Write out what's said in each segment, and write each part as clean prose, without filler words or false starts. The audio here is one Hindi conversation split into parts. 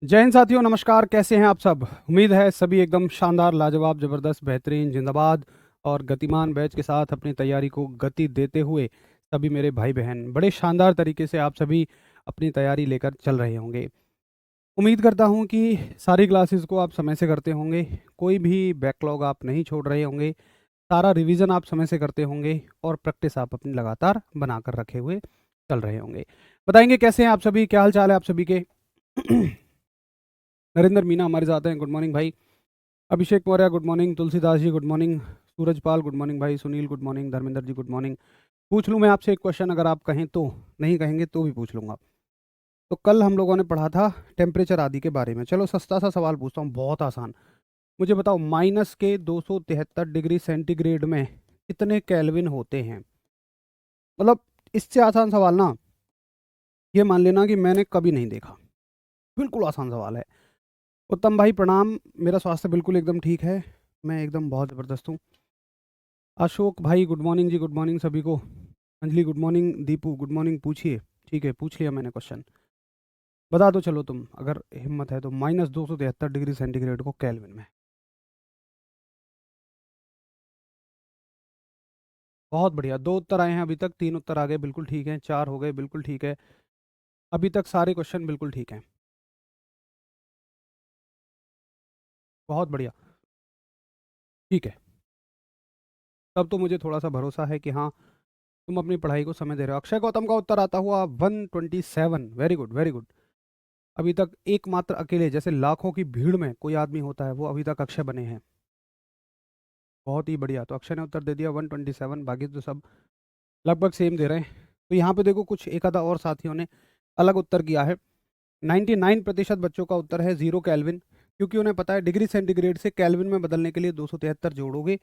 जय हिंद साथियों, नमस्कार। कैसे हैं आप सब? उम्मीद है सभी एकदम शानदार, लाजवाब, ज़बरदस्त, बेहतरीन, जिंदाबाद और गतिमान बैच के साथ अपनी तैयारी को गति देते हुए सभी मेरे भाई बहन बड़े शानदार तरीके से आप सभी अपनी तैयारी लेकर चल रहे होंगे। उम्मीद करता हूं कि सारी क्लासेस को आप समय से करते होंगे, कोई भी बैकलॉग आप नहीं छोड़ रहे होंगे, सारा रिवीजन आप समय से करते होंगे और प्रैक्टिस आप अपनी लगातार बनाकर रखे हुए चल रहे होंगे। बताएंगे कैसे हैं आप सभी, क्या हाल चाल है आप सभी के? नरेंद्र मीना हमारे साथ हैं, गुड मॉर्निंग भाई। Abhishek Maurya good morning. Tulsidas ji good morning. Suraj Pal good morning भाई। Sunil good morning. Dharmendra ji good morning. पूछ लूँ मैं आपसे एक क्वेश्चन, अगर आप कहें तो? नहीं कहेंगे तो भी पूछ लूँगा। तो कल हम लोगों ने पढ़ा था टेम्परेचर आदि के बारे में। चलो सस्ता सा सवाल पूछता हूँ, बहुत आसान। मुझे बताओ, माइनस के 273 डिग्री सेंटीग्रेड में कितने केल्विन होते हैं? मतलब इससे आसान सवाल ना, ये मान लेना कि मैंने कभी नहीं देखा। बिल्कुल आसान सवाल है। उत्तम भाई प्रणाम, मेरा स्वास्थ्य बिल्कुल एकदम ठीक है, मैं एकदम बहुत ज़बरदस्त हूँ। अशोक भाई गुड मॉर्निंग जी, गुड मॉर्निंग सभी को। Anjali good morning. Deepu good morning. पूछिए। ठीक है, पूछ लिया मैंने क्वेश्चन। बता दो चलो तुम, अगर हिम्मत है तो, -273 डिग्री सेंटीग्रेड को केल्विन में। बहुत बढ़िया, 2 उत्तर आए हैं अभी तक, 3 उत्तर आ गए, बिल्कुल ठीक है। 4 हो गए, बिल्कुल ठीक है। अभी तक सारे क्वेश्चन बिल्कुल ठीक हैं। बहुत बढ़िया, ठीक है। तब तो मुझे थोड़ा सा भरोसा है कि हाँ, तुम अपनी पढ़ाई को समय दे रहे हो। अक्षय गौतम का उत्तर आता हुआ 127। Very good, very good. अभी तक एकमात्र अकेले, जैसे लाखों की भीड़ में कोई आदमी होता है, वो अभी तक अक्षय बने हैं। बहुत ही बढ़िया। तो अक्षय ने उत्तर दे दिया 127, बाकी तो सब लगभग सेम दे रहे हैं। तो यहाँ पे देखो, कुछ एक आधा और साथियों ने अलग उत्तर किया है। 99% बच्चों का उत्तर है 0 केल्विन, क्योंकि उन्हें पता है डिग्री सेंटीग्रेड से केल्विन में बदलने के लिए 273 जोड़ोगे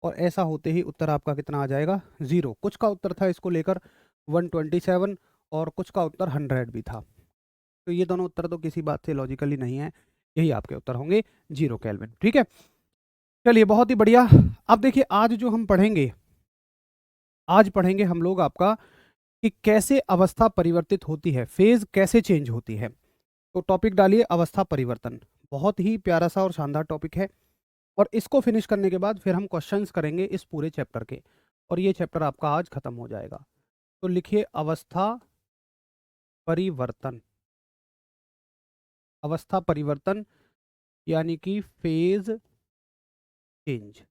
और ऐसा होते ही उत्तर आपका कितना आ जाएगा? 0। कुछ का उत्तर था इसको लेकर 127 और कुछ का उत्तर 100 भी था। तो ये दोनों उत्तर तो किसी बात से लॉजिकली नहीं है, यही आपके उत्तर होंगे, 0 केल्विन। ठीक है, चलिए बहुत ही बढ़िया। अब देखिए, आज जो हम पढ़ेंगे, आज पढ़ेंगे हम लोग आपका कि कैसे अवस्था परिवर्तित होती है, फेज कैसे चेंज होती है। तो टॉपिक डालिए अवस्था परिवर्तन। बहुत ही प्यारा सा और शानदार टॉपिक है। और इसको फिनिश करने के बाद फिर हम क्वेश्चंस करेंगे इस पूरे चैप्टर के, और ये चैप्टर आपका आज खत्म हो जाएगा। तो लिखिए अवस्था परिवर्तन। अवस्था परिवर्तन यानी कि फेज चेंज।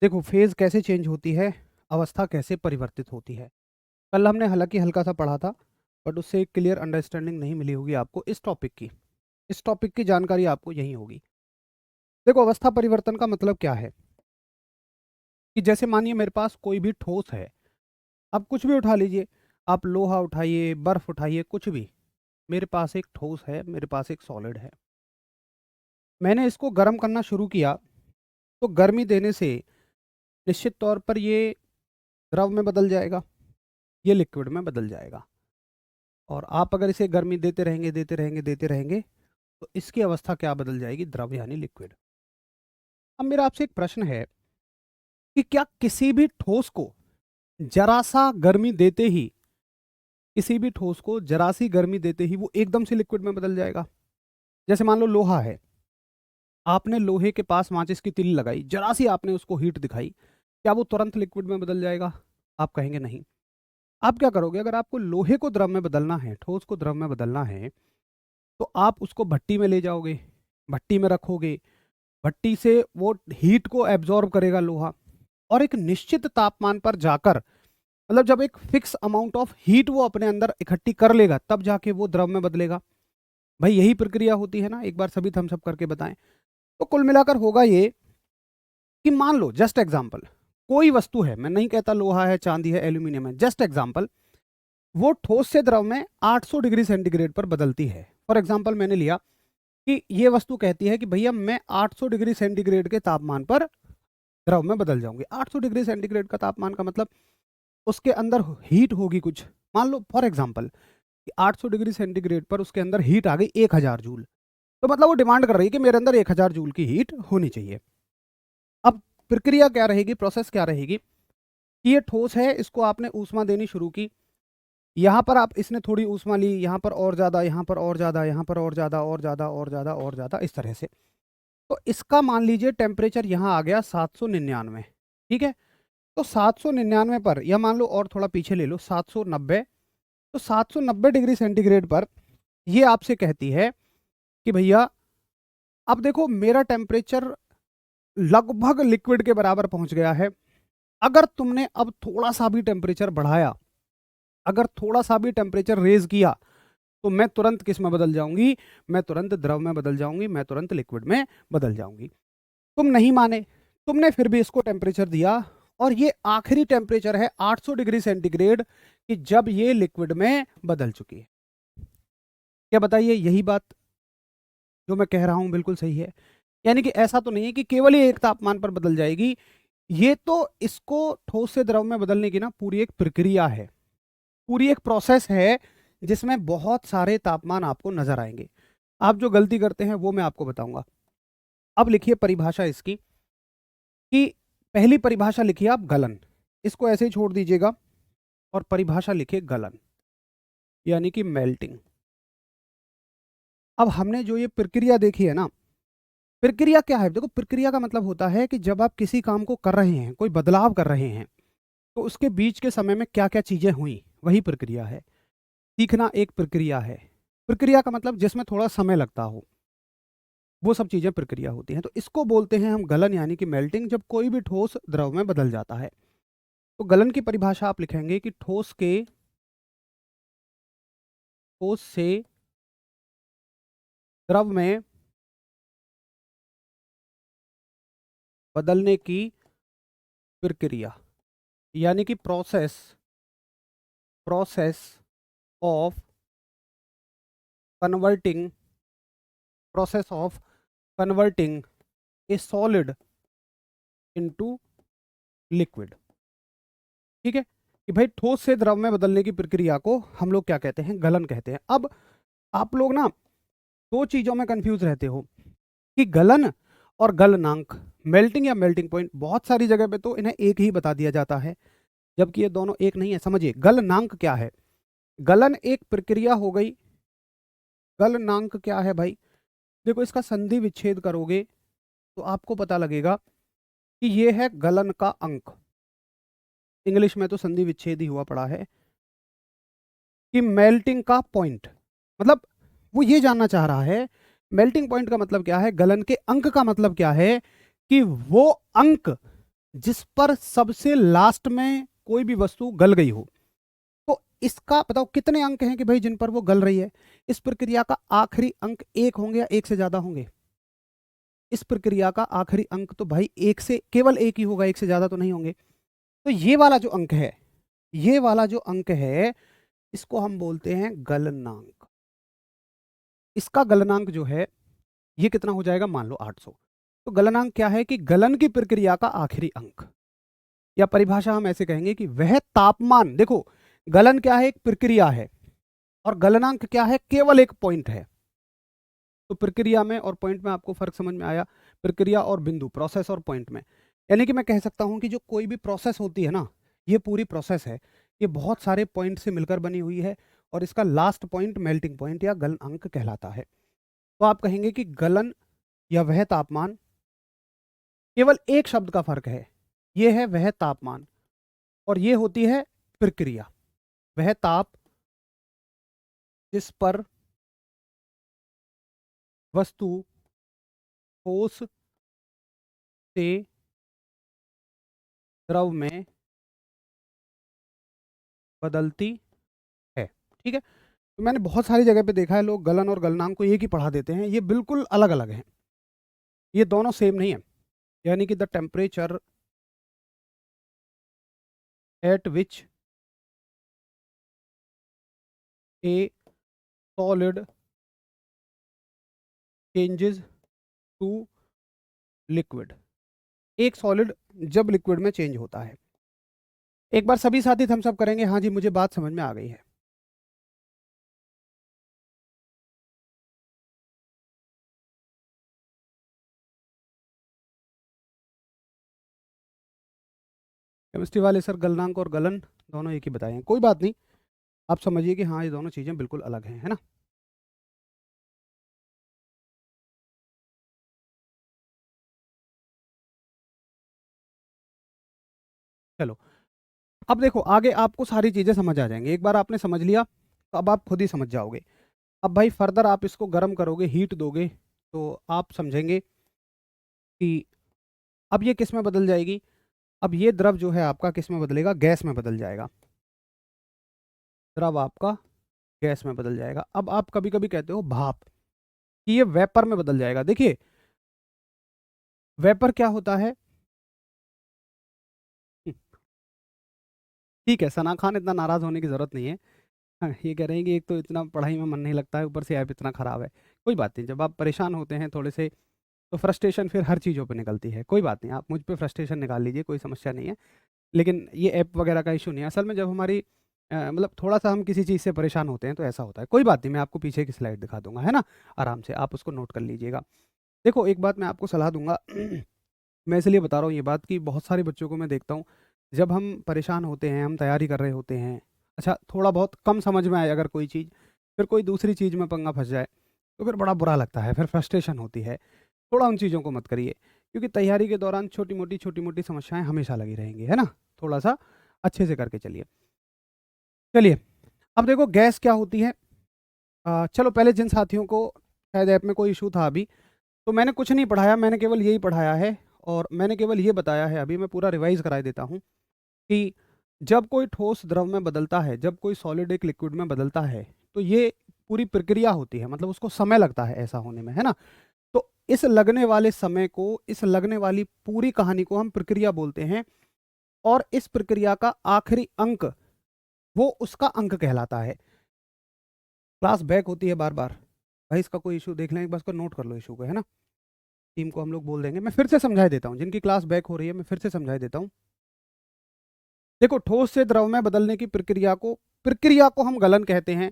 देखो, फेज कैसे चेंज होती है, अवस्था कैसे परिवर्तित होती है, कल हमने हालांकि हल्का सा पढ़ा था, बट उससे एक क्लियर अंडरस्टैंडिंग नहीं मिली होगी आपको इस टॉपिक की। इस टॉपिक की जानकारी आपको यही होगी। देखो, अवस्था परिवर्तन का मतलब क्या है कि जैसे मानिए मेरे पास कोई भी ठोस है, आप कुछ भी उठा लीजिए, आप लोहा उठाइए, बर्फ उठाइए, कुछ भी। मेरे पास एक ठोस है, मेरे पास एक सॉलिड है। मैंने इसको गर्म करना शुरू किया, तो गर्मी देने से निश्चित तौर पर ये द्रव में बदल जाएगा, ये लिक्विड में बदल जाएगा। और आप अगर इसे गर्मी देते रहेंगे, देते रहेंगे, देते रहेंगे, तो इसकी अवस्था क्या बदल जाएगी? द्रव यानी लिक्विड। अब मेरा आपसे एक प्रश्न है कि क्या किसी भी ठोस को जरा सा गर्मी देते ही, किसी भी ठोस को जरा सी गर्मी देते ही वो एकदम से लिक्विड में बदल जाएगा? जैसे मान लो लोहा है, आपने लोहे के पास माचिस की तीली लगाई, जरा सी आपने उसको हीट दिखाई, क्या वो तुरंत लिक्विड में बदल जाएगा? आप कहेंगे नहीं। आप क्या करोगे, अगर आपको लोहे को द्रव में बदलना है, ठोस को द्रव में बदलना है, तो आप उसको भट्टी में ले जाओगे, भट्टी में रखोगे, भट्टी से वो हीट को एब्जॉर्ब करेगा लोहा, और एक निश्चित तापमान पर जाकर, मतलब जब एक फिक्स अमाउंट ऑफ हीट वो अपने अंदर इकट्ठी कर लेगा, तब जाके वो द्रव में बदलेगा। भाई यही प्रक्रिया होती है ना, एक बार सभी थम्स अप करके बताएं। तो कुल मिलाकर होगा ये कि मान लो, जस्ट एग्जांपल, कोई वस्तु है, मैं नहीं कहता लोहा है, चांदी है, एल्यूमिनियम है, जस्ट एग्जांपल, वो ठोस से द्रव में 800 डिग्री सेंटीग्रेड पर बदलती है। फॉर एग्जांपल मैंने लिया कि ये वस्तु कहती है कि भैया मैं 800 डिग्री सेंटीग्रेड के तापमान पर द्रव में बदल जाऊंगी। 800 डिग्री सेंटीग्रेड का तापमान का मतलब उसके अंदर हीट होगी कुछ। मान लो फॉर एग्जांपल कि 800 डिग्री सेंटीग्रेड पर उसके अंदर हीट आ गई 1000 जूल, तो मतलब वो डिमांड कर रही है कि मेरे अंदर 1000 जूल की हीट होनी चाहिए। अब प्रक्रिया क्या रहेगी, प्रोसेस क्या रहेगी कि ये ठोस है, इसको आपने ऊष्मा देनी शुरू की, यहाँ पर आप इसने थोड़ी ऊष्मा ली, यहाँ पर और ज़्यादा, यहाँ पर और ज़्यादा, यहाँ पर और ज़्यादा और ज़्यादा और ज़्यादा और ज़्यादा, इस तरह से। तो इसका मान लीजिए टेम्परेचर यहाँ आ गया 799, ठीक है। तो 799 पर, या मान लो और थोड़ा पीछे ले लो 790, तो 790 डिग्री सेंटीग्रेड पर ये आपसे कहती है कि भैया अब देखो मेरा टेम्परेचर लगभग लिक्विड के बराबर पहुंच गया है। अगर तुमने अब थोड़ा सा भी टेम्परेचर बढ़ाया, अगर थोड़ा सा भी टेम्परेचर रेज किया, तो मैं तुरंत किस में बदल जाऊंगी, मैं तुरंत द्रव में बदल जाऊंगी, मैं तुरंत लिक्विड में बदल जाऊंगी। तुम नहीं माने, तुमने फिर भी इसको टेम्परेचर दिया, और ये आखिरी टेम्परेचर है 800 डिग्री सेंटीग्रेड कि जब ये लिक्विड में बदल चुकी है। क्या बताइए, यही बात जो मैं कह रहा हूं बिल्कुल सही है? यानी कि ऐसा तो नहीं है कि केवल ही एक तापमान पर बदल जाएगी, ये तो इसको ठोस से द्रव में बदलने की ना पूरी एक प्रक्रिया है, पूरी एक प्रोसेस है, जिसमें बहुत सारे तापमान आपको नजर आएंगे। आप जो गलती करते हैं वो मैं आपको बताऊंगा। अब लिखिए परिभाषा इसकी, कि पहली परिभाषा लिखिए आप गलन, इसको ऐसे ही छोड़ दीजिएगा, और परिभाषा लिखिए गलन, यानी कि मेल्टिंग। अब हमने जो ये प्रक्रिया देखी है ना, प्रक्रिया क्या है? देखो, प्रक्रिया का मतलब होता है कि जब आप किसी काम को कर रहे हैं, कोई बदलाव कर रहे हैं, तो उसके बीच के समय में क्या क्या चीजें हुई, वही प्रक्रिया है। सीखना एक प्रक्रिया है, प्रक्रिया का मतलब जिसमें थोड़ा समय लगता हो, वो सब चीजें प्रक्रिया होती हैं। तो इसको बोलते हैं हम गलन, यानी कि मेल्टिंग, जब कोई भी ठोस द्रव में बदल जाता है। तो गलन की परिभाषा आप लिखेंगे कि ठोस से द्रव में बदलने की प्रक्रिया, यानी कि process of converting process of converting A solid into liquid. ठीक है, कि भाई ठोस से द्रव में बदलने की प्रक्रिया को हम लोग क्या कहते हैं? गलन कहते हैं। अब आप लोग ना दो चीजों में कंफ्यूज रहते हो, कि गलन और गलनांक, मेल्टिंग या मेल्टिंग पॉइंट। बहुत सारी जगह पे तो इन्हें एक ही बता दिया जाता है, जबकि ये दोनों एक नहीं है। समझिए, गलनांक क्या है? गलन एक प्रक्रिया हो गई, गलनांक क्या है भाई? देखो, इसका संधि विच्छेद करोगे तो आपको पता लगेगा कि ये है गलन का अंक। इंग्लिश में तो संधि विच्छेद ही हुआ पड़ा है। कि मेल्टिंग का पॉइंट, मतलब वो ये जानना चाह रहा है मेल्टिंग पॉइंट का मतलब क्या है, गलन के अंक का मतलब क्या है, कि वो अंक जिस पर सबसे लास्ट में कोई भी वस्तु गल गई हो। तो इसका बताओ कितने अंक हैं कि भाई जिन पर वो गल रही है? इस प्रक्रिया का आखिरी अंक एक होंगे या एक से ज्यादा होंगे? इस प्रक्रिया का आखिरी अंक तो भाई एक से, केवल एक ही होगा, एक से ज्यादा तो नहीं होंगे। तो ये वाला जो अंक है, ये वाला जो अंक है, इसको हम बोलते हैं गलनांक। इसका गलनांक जो है, ये कितना हो जाएगा? मान लो 800। तो गलनांक क्या है? कि गलन की प्रक्रिया का आखिरी अंक, या परिभाषा हम ऐसे कहेंगे कि वह तापमान। देखो, गलन क्या है? एक प्रक्रिया है, और गलनांक क्या है? केवल एक पॉइंट है। तो प्रक्रिया में और पॉइंट में आपको फर्क समझ में आया? प्रक्रिया और बिंदु, प्रोसेस और पॉइंट में। यानी कि मैं कह सकता हूं कि जो कोई भी प्रोसेस होती है ना, ये पूरी प्रोसेस है, ये बहुत सारे पॉइंट से मिलकर बनी हुई है, और इसका लास्ट पॉइंट मेल्टिंग पॉइंट या गलनांक कहलाता है। तो आप कहेंगे कि गलन या वह तापमान, केवल एक शब्द का फर्क है, ये है वह तापमान, और ये होती है प्रक्रिया। वह ताप जिस पर वस्तु ठोस से द्रव में बदलती है। ठीक है, तो मैंने बहुत सारी जगह पे देखा है, लोग गलन और गलनांक को एक ही पढ़ा देते हैं। ये बिल्कुल अलग अलग हैं, ये दोनों सेम नहीं है। यानी कि the temperature at which a solid changes to liquid, एक सॉलिड जब लिक्विड में चेंज होता है। एक बार सभी साथी थम्स अप करेंगे, हाँ जी मुझे बात समझ में आ गई है। केमिस्ट्री वाले सर गलनांक और गलन दोनों एक ही बताए हैं, कोई बात नहीं। आप समझिए कि हाँ, ये दोनों चीज़ें बिल्कुल अलग हैं, है ना? चलो, अब देखो आगे आपको सारी चीज़ें समझ आ जाएँगी। एक बार आपने समझ लिया, तो अब आप खुद ही समझ जाओगे। अब भाई फर्दर आप इसको गरम करोगे, हीट दोगे, तो आप समझेंगे कि अब ये किस में बदल जाएगी? अब ये द्रव जो है आपका किस में बदलेगा? गैस में बदल जाएगा। द्रव आपका गैस में बदल जाएगा। अब आप कभी-कभी कहते हो भाप, कि ये वेपर में बदल जाएगा। देखिए, वेपर क्या होता है? ठीक है, सना खान इतना नाराज़ होने की ज़रूरत नहीं है। हाँ, ये कह रहे हैं कि एक तो इतना पढ़ाई में मन नहीं लगता है, ऊपर से ऐप इतना ख़राब है। कोई बात नहीं, जब आप परेशान होते हैं थोड़े से, तो फ्रस्ट्रेशन फिर हर चीज़ों पे निकलती है। कोई बात नहीं, आप मुझ पे फ्रस्ट्रेशन निकाल लीजिए, कोई समस्या नहीं है। लेकिन ये ऐप वगैरह का इश्यू नहीं है। असल में जब हमारी मतलब थोड़ा-सा हम किसी चीज़ से परेशान होते हैं, तो ऐसा होता है। कोई बात नहीं, मैं आपको पीछे की स्लाइड दिखा दूँगा, है ना? आराम से आप उसको नोट कर लीजिएगा। देखो, एक बात मैं आपको सलाह दूँगा मैं इसलिए बता रहा हूँ ये बात कि बहुत सारे बच्चों को मैं देखता हूँ, जब हम परेशान होते हैं, हम तैयारी कर रहे होते हैं, अच्छा थोड़ा बहुत कम समझ में आए अगर कोई चीज़, फिर कोई दूसरी चीज़ में पंगा फँस जाए, तो फिर बड़ा बुरा लगता है, फिर फ्रस्ट्रेशन होती है। थोड़ा उन चीज़ों को मत करिए, क्योंकि तैयारी के दौरान छोटी-मोटी समस्याएँ हमेशा लगी रहेंगी, है ना? थोड़ा-सा अच्छे से करके चलिए। चलिए, अब देखो गैस क्या होती है? चलो पहले जिन साथियों को शायद ऐप में कोई इश्यू था अभी, तो मैंने कुछ नहीं पढ़ाया, मैंने केवल यही पढ़ाया है और मैंने केवल ये बताया है, अभी मैं पूरा रिवाइज़ कराए देता हूँ कि जब कोई ठोस द्रव में बदलता है, जब कोई सॉलिड एक लिक्विड में बदलता है, तो ये पूरी प्रक्रिया होती है, मतलब उसको समय लगता है ऐसा होने में, है ना? तो इस लगने वाले समय को, इस लगने वाली पूरी कहानी को हम प्रक्रिया बोलते हैं और इस प्रक्रिया का आखिरी अंक, वो उसका अंक कहलाता है। क्लास बैक होती है बार-बार। भाई इसका कोई इश्यू देख लें, एक बार इसको नोट कर लो इश्यू को, है ना? टीम को हम लोग बोल देंगे। मैं फिर से समझा देता हूँ, जिनकी क्लास बैक हो रही है, मैं फिर से समझा देता हूँ। देखो, ठोस से द्रव में बदलने की प्रक्रिया को हम गलन कहते हैं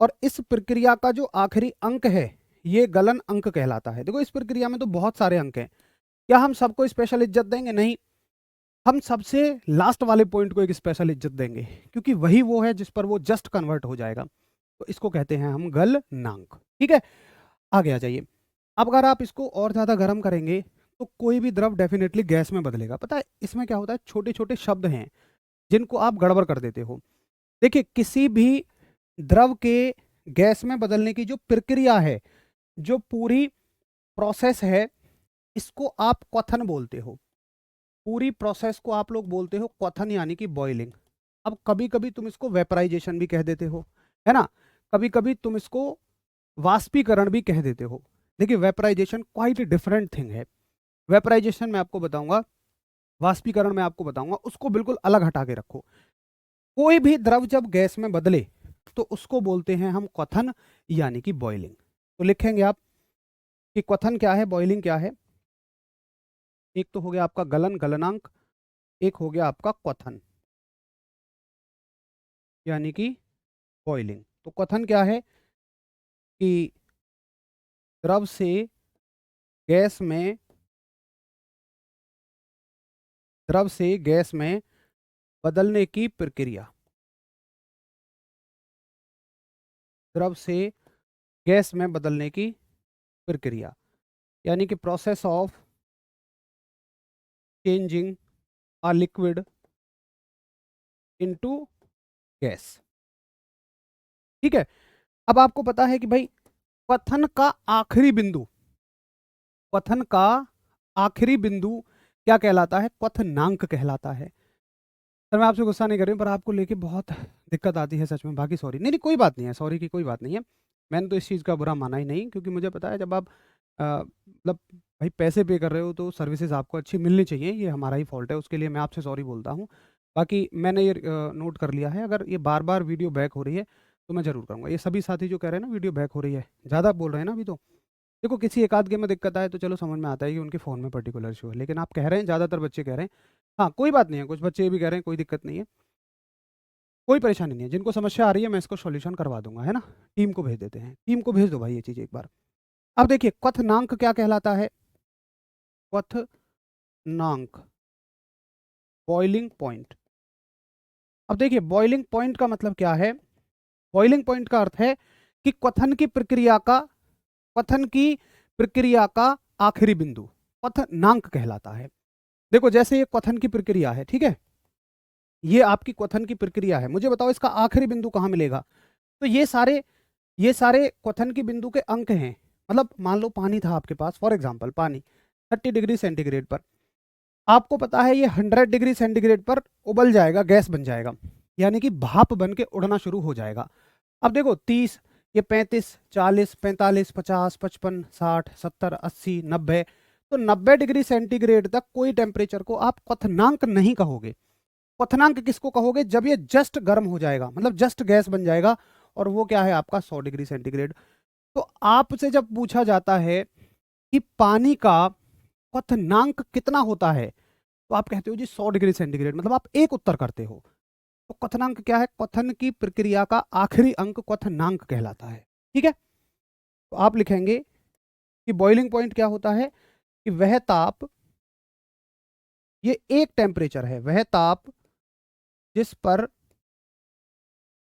और इस प्रक्रिया का जो आखिरी अंक है, ये गलन अंक कहलाता है। देखो, इस प्रक्रिया में तो बहुत सारे अंक हैं। क्या हम सबको स्पेशल इज्जत देंगे? नहीं। हम सबसे लास्ट वाले पॉइंट को एक स्पेशल इज्जत देंगे, क्योंकि वही वो है जिस पर वो जस्ट कन्वर्ट हो जाएगा। तो इसको कहते हैं हम गलनांक। ठीक है? आगे आ जाइए। अब अगर आप इसको और ज़्यादा गर्म करेंगे, तो कोई भी द्रव डेफ़िनेटली गैस में बदलेगा। पता है इसमें क्या होता है? छोटे-छोटे शब्द हैं, जिनको आप गड़बड़ कर देते हो। देखिए, किसी भी द्रव के गैस में बदलने की जो प्रक्रिया है, जो पूरी प्रोसेस है, इसको आप क्वथन बोलते हो। पूरी प्रोसेस को आप लोग बोलते हो क्वथन, यानी कि बॉइलिंग। अब कभी-कभी तुम इसको वेपराइज़ेशन भी कह देते हो, है ना? कभी-कभी तुम इसको वाष्पीकरण भी कह देते हो। देखिए, वेपराइज़ेशन क्वाइट डिफरेंट थिंग है। वेपराइज़ेशन मैं आपको बताऊँगा, वाष्पीकरण मैं आपको बताऊँगा, उसको बिल्कुल अलग हटा के रखो। कोई भी द्रव जब गैस में बदले, तो उसको बोलते हैं हम क्वथन, यानी कि बॉइलिंग। तो लिखेंगे आप कि क्वथन क्या है, बॉइलिंग क्या है? एक तो हो गया आपका गलन, गलनांक, एक हो गया आपका क्वथन, यानी कि बॉइलिंग। तो क्वथन क्या है कि द्रव से गैस में द्रव से गैस में बदलने की प्रक्रिया। द्रव से गैस में बदलने की प्रक्रिया, यानी कि process of changing a liquid into gas. ठीक है? अब आपको पता है कि भाई क्वथन का आखिरी बिंदु, क्वथन का आखिरी बिंदु क्या कहलाता है? क्वथनांक कहलाता है। सर मैं आपसे गुस्सा नहीं कर रही हूँ, पर आपको लेके बहुत दिक्कत आती है सच में, बाकी सॉरी। नहीं, नहीं कोई बात नहीं है, सॉरी की कोई बात नहीं है। मैंने तो इस चीज़ का बुरा माना ही नहीं, क्योंकि मुझे पता है जब आप मतलब भाई पैसे पे कर रहे हो, तो सर्विसेज़ आपको अच्छी मिलनी चाहिए, ये हमारा ही फ़ॉल्ट है, उसके लिए मैं आपसे सॉरी बोलता हूँ। बाकी मैंने ये नोट कर लिया है, अगर ये बार-बार वीडियो बैक हो रही है, तो मैं ज़रूर करूँगा। ये सभी साथी जो कह रहे हैं ना वीडियो बैक हो रही है, ज़्यादा बोल रहे हैं ना अभी तो। देखो, किसी एक आध के में दिक्कत आए तो चलो समझ में आता है कि उनके फ़ोन में पर्टिकुलर इश्यू है, लेकिन आप कह रहे हैं, ज़्यादातर बच्चे कह रहे हैं। हाँ, कोई बात नहीं है, कुछ बच्चे ये भी कह रहे हैं, कोई दिक्कत नहीं है। कोई परेशानी नहीं है, जिनको समस्या आ रही है मैं इसको सॉल्यूशन करवा दूँगा, है ना? टीम को भेज देते हैं, टीम को भेज दो भाई ये चीज़ एक बार। अब देखिए, क्वथनांक क्या कहलाता है? क्वथनांक, बॉइलिंग पॉइंट। अब देखिए, बॉइलिंग पॉइंट का मतलब क्या है? बॉइलिंग पॉइंट का अर्थ है कि क्वथन की प्रक्रिया का आखिरी बिंदु क्वथनांक कहलाता है। देखो जैसे ये क्वथन की प्रक्रिया है, ठीक है, ये आपकी क्वथन की प्रक्रिया है, मुझे बताओ इसका आखिरी बिंदु कहाँ मिलेगा? तो ये सारे क्वथन की बिंदु के अंक हैं। मतलब मान लो पानी था आपके पास, फॉर एग्जांपल पानी 30 डिग्री सेंटीग्रेड पर, आपको पता है ये 100 डिग्री सेंटीग्रेड पर उबल जाएगा, गैस बन जाएगा, यानी कि भाप बन के उड़ना शुरू हो जाएगा। अब देखो 30, ये 35, 40, 45, 50, 55, 60, 70, 80, 90, तो 90 डिग्री सेंटीग्रेड तक कोई टेम्परेचर को आप क्वथनांक नहीं कहोगे। क्वथनांक किसको कहोगे? जब ये जस्ट गर्म हो जाएगा, मतलब जस्ट गैस बन जाएगा, और वो क्या है आपका 100 डिग्री सेंटीग्रेड। तो आपसे जब पूछा जाता है कि पानी का क्वथनांक कितना होता है, तो आप कहते हो जी 100 डिग्री सेंटीग्रेड, मतलब आप एक उत्तर करते हो। तो क्वथनांक क्या है? क्वथन की प्रक्रिया का आखिरी अंक क्वथनांक कहलाता है। ठीक है, तो आप लिखेंगे कि बॉइलिंग पॉइंट क्या होता है कि वह ताप, ये एक टेम्परेचर है, जिस पर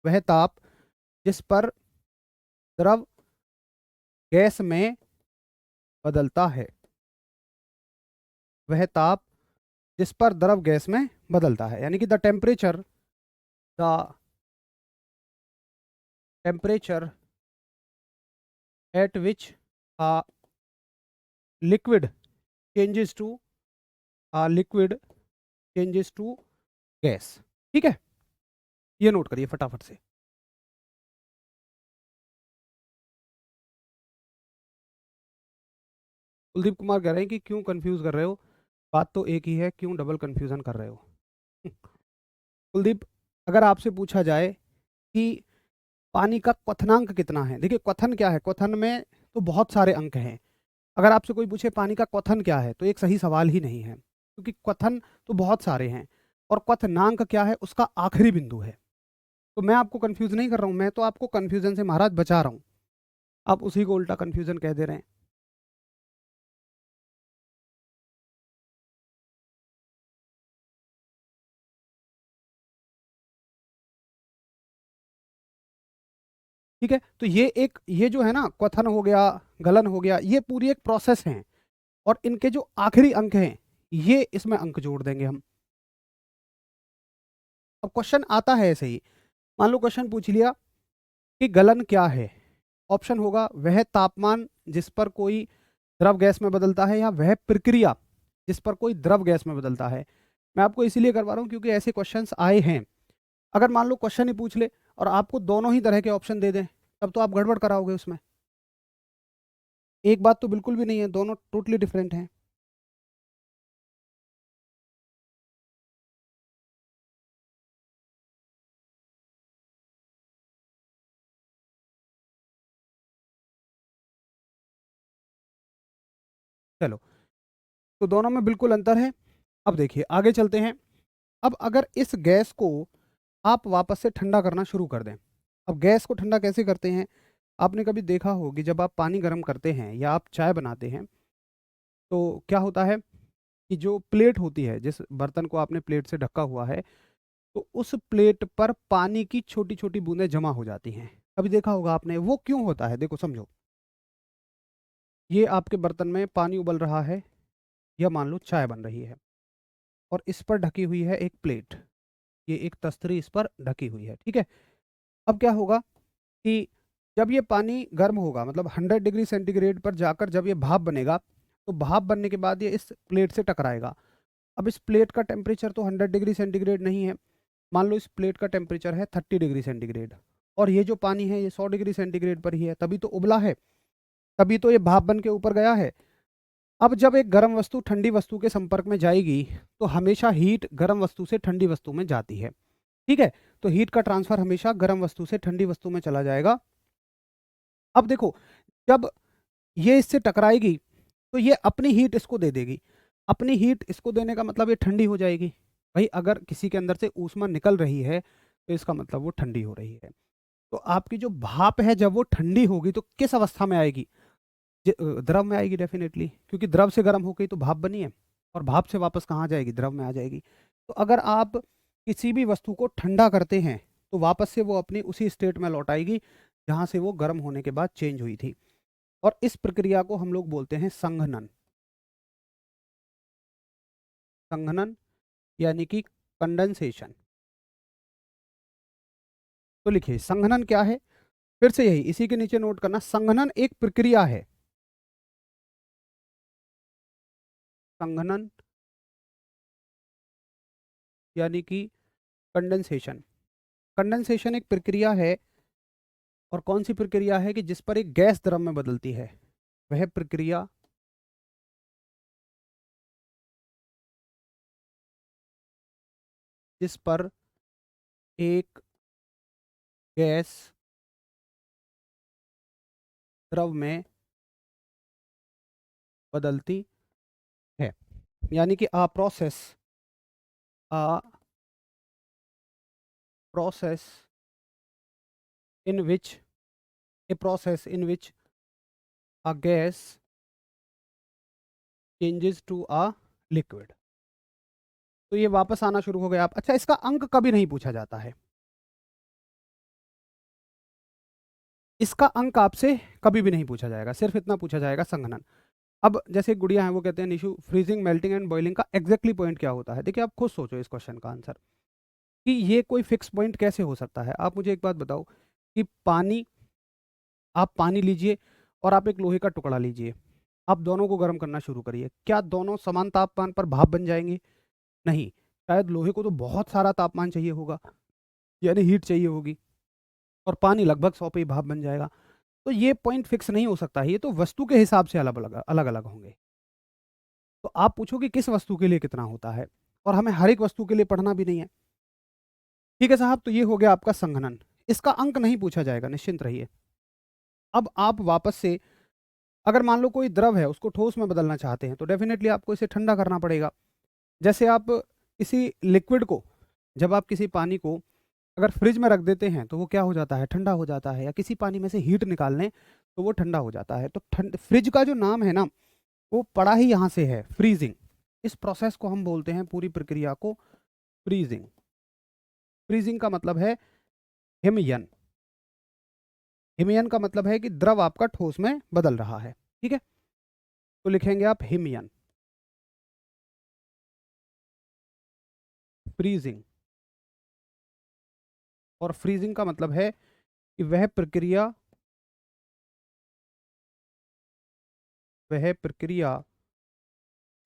वह ताप जिस पर द्रव गैस में बदलता है, वह ताप जिस पर द्रव गैस में बदलता है, यानी कि the temperature at which liquid changes to liquid changes to gas. ठीक है, ये नोट करिए फटाफट से। कुलदीप कुमार कह रहे हैं कि क्यों कंफ्यूज कर रहे हो, बात तो एक ही है, क्यों डबल कंफ्यूजन कर रहे हो? कुलदीप, अगर आपसे पूछा जाए कि पानी का क्वथनांक कितना है, देखिए क्वथन क्या है, क्वथन में तो बहुत सारे अंक हैं। अगर आपसे कोई पूछे पानी का क्वथन क्या है, तो एक सही सवाल ही नहीं है, क्योंकि क्वथन तो बहुत सारे हैं, और क्वथनांक क्या है, उसका आखिरी बिंदु है। तो मैं आपको कंफ्यूज नहीं कर रहा हूं, मैं तो आपको कंफ्यूजन से महाराज बचा रहा हूं, आप उसी को उल्टा कंफ्यूजन कह दे रहे हैं। ठीक है, तो ये जो है ना, क्वथन हो गया, गलन हो गया, ये पूरी एक प्रोसेस है, और इनके जो आखिरी अंक हैं, ये इसमें अंक जोड़ देंगे हम। अब क्वेश्चन आता है ऐसे ही, मान लो क्वेश्चन पूछ लिया कि गलन क्या है, ऑप्शन होगा वह तापमान जिस पर कोई द्रव गैस में बदलता है, या वह प्रक्रिया जिस पर कोई द्रव गैस में बदलता है। मैं आपको इसीलिए करवा रहा हूँ क्योंकि ऐसे क्वेश्चंस आए हैं। अगर मान लो क्वेश्चन ही पूछ ले और आपको दोनों ही तरह के ऑप्शन दे दें, तब तो आप गड़बड़ कराओगे उसमें। एक बात तो बिल्कुल भी नहीं है, दोनों टोटली डिफरेंट हैं। चलो, तो दोनों में बिल्कुल अंतर है। अब देखिए आगे चलते हैं। अब अगर इस गैस को आप वापस से ठंडा करना शुरू कर दें, अब गैस को ठंडा कैसे करते हैं? आपने कभी देखा हो कि जब आप पानी गर्म करते हैं या आप चाय बनाते हैं, तो क्या होता है कि जो प्लेट होती है, जिस बर्तन को आपने प्लेट से ढका हुआ है, तो उस प्लेट पर पानी की छोटी छोटी बूंदें जमा हो जाती हैं। कभी देखा होगा आपने, वो क्यों होता है? देखो समझो, ये आपके बर्तन में पानी उबल रहा है, या मान लो चाय बन रही है, और इस पर ढकी हुई है एक प्लेट, ये एक तस्तरी इस पर ढकी हुई है, ठीक है। अब क्या होगा कि जब ये पानी गर्म होगा, मतलब 100 डिग्री सेंटीग्रेड पर जाकर जब ये भाप बनेगा, तो भाप बनने के बाद ये इस प्लेट से टकराएगा। अब इस प्लेट का टेम्परेचर तो 100 डिग्री सेंटीग्रेड नहीं है, मान लो इस प्लेट का टेम्परेचर है 30 डिग्री सेंटीग्रेड, और ये जो पानी है ये 100 डिग्री सेंटीग्रेड पर ही है, तभी तो उबला है, तभी तो ये भाप बन के ऊपर गया है। अब जब एक गर्म वस्तु ठंडी वस्तु के संपर्क में जाएगी, तो हमेशा हीट गर्म वस्तु से ठंडी वस्तु में जाती है, ठीक है। तो हीट का ट्रांसफर हमेशा गर्म वस्तु से ठंडी वस्तु में चला जाएगा। अब देखो, जब ये इससे टकराएगी, तो ये अपनी हीट इसको दे देगी, अपनी हीट इसको देने का मतलब ये ठंडी हो जाएगी। भाई अगर किसी के अंदर से ऊष्मा निकल रही है, तो इसका मतलब वो ठंडी हो रही है। तो आपकी जो भाप है, जब वो ठंडी होगी तो किस अवस्था में आएगी? द्रव में आएगी डेफिनेटली, क्योंकि द्रव से गर्म हो गई तो भाप बनी है, और भाप से वापस कहाँ जाएगी? द्रव में आ जाएगी। तो अगर आप किसी भी वस्तु को ठंडा करते हैं, तो तो वापस से वो अपनी उसी स्टेट में लौट आएगी जहाँ से वो गर्म होने के बाद चेंज हुई थी। और इस प्रक्रिया को हम लोग बोलते हैं संघनन। संघनन यानी कि कंडेंसेशन। तो लिखिए संघनन क्या है, फिर से यही इसी के नीचे नोट करना, संघनन एक प्रक्रिया है। संघनन यानी कि कंडेंसेशन। कंडेंसेशन एक प्रक्रिया है, और कौन सी प्रक्रिया है कि जिस पर एक गैस द्रव में बदलती है, वह प्रक्रिया जिस पर एक गैस द्रव में बदलती है। यानी कि a process in which a process in which a gas changes to a liquid। तो ये वापस आना शुरू हो गया आप। अच्छा, इसका अंक कभी नहीं पूछा जाता है, इसका अंक आपसे कभी भी नहीं पूछा जाएगा, सिर्फ इतना पूछा जाएगा संघनन। अब जैसे गुड़िया है, वो कहते हैं Nishu freezing, melting and boiling का एग्जैक्टली पॉइंट क्या होता है। देखिए आप खुद सोचो इस क्वेश्चन का आंसर कि ये कोई फिक्स पॉइंट कैसे हो सकता है। आप मुझे एक बात बताओ कि आप पानी लीजिए और आप एक लोहे का टुकड़ा लीजिए, आप दोनों को गर्म करना शुरू करिए, क्या दोनों समान तापमान पर भाप बन जाएंगे? नहीं, शायद लोहे को तो बहुत सारा तापमान चाहिए होगा, यानी हीट चाहिए होगी, और पानी लगभग 100 पे ही भाप बन जाएगा। तो ये पॉइंट फिक्स नहीं हो सकता है, ये तो वस्तु के हिसाब से अलग अलग अलग अलग होंगे। तो आप पूछो कि किस वस्तु के लिए कितना होता है, और हमें हर एक वस्तु के लिए पढ़ना भी नहीं है। ठीक है साहब, तो ये हो गया आपका संघनन, इसका अंक नहीं पूछा जाएगा, निश्चिंत रहिए। अब आप वापस से, अगर मान लो कोई द्रव है उसको ठोस में बदलना चाहते हैं, तो डेफिनेटली आपको इसे ठंडा करना पड़ेगा। जैसे आप किसी लिक्विड को, जब आप किसी पानी को अगर फ्रिज में रख देते हैं तो वो क्या हो जाता है, ठंडा हो जाता है, या किसी पानी में से हीट निकाल लें तो वो ठंडा हो जाता है। तो फ्रिज का जो नाम है ना, वो पड़ा ही यहाँ से है, फ्रीजिंग। इस प्रोसेस को हम बोलते हैं, पूरी प्रक्रिया को, फ्रीजिंग। फ्रीजिंग का मतलब है हिमयन। हिमयन का मतलब है कि द्रव आपका ठोस में बदल रहा है। ठीक है, तो लिखेंगे आप हिमयन, फ्रीजिंग। और फ्रीजिंग का मतलब है कि वह प्रक्रिया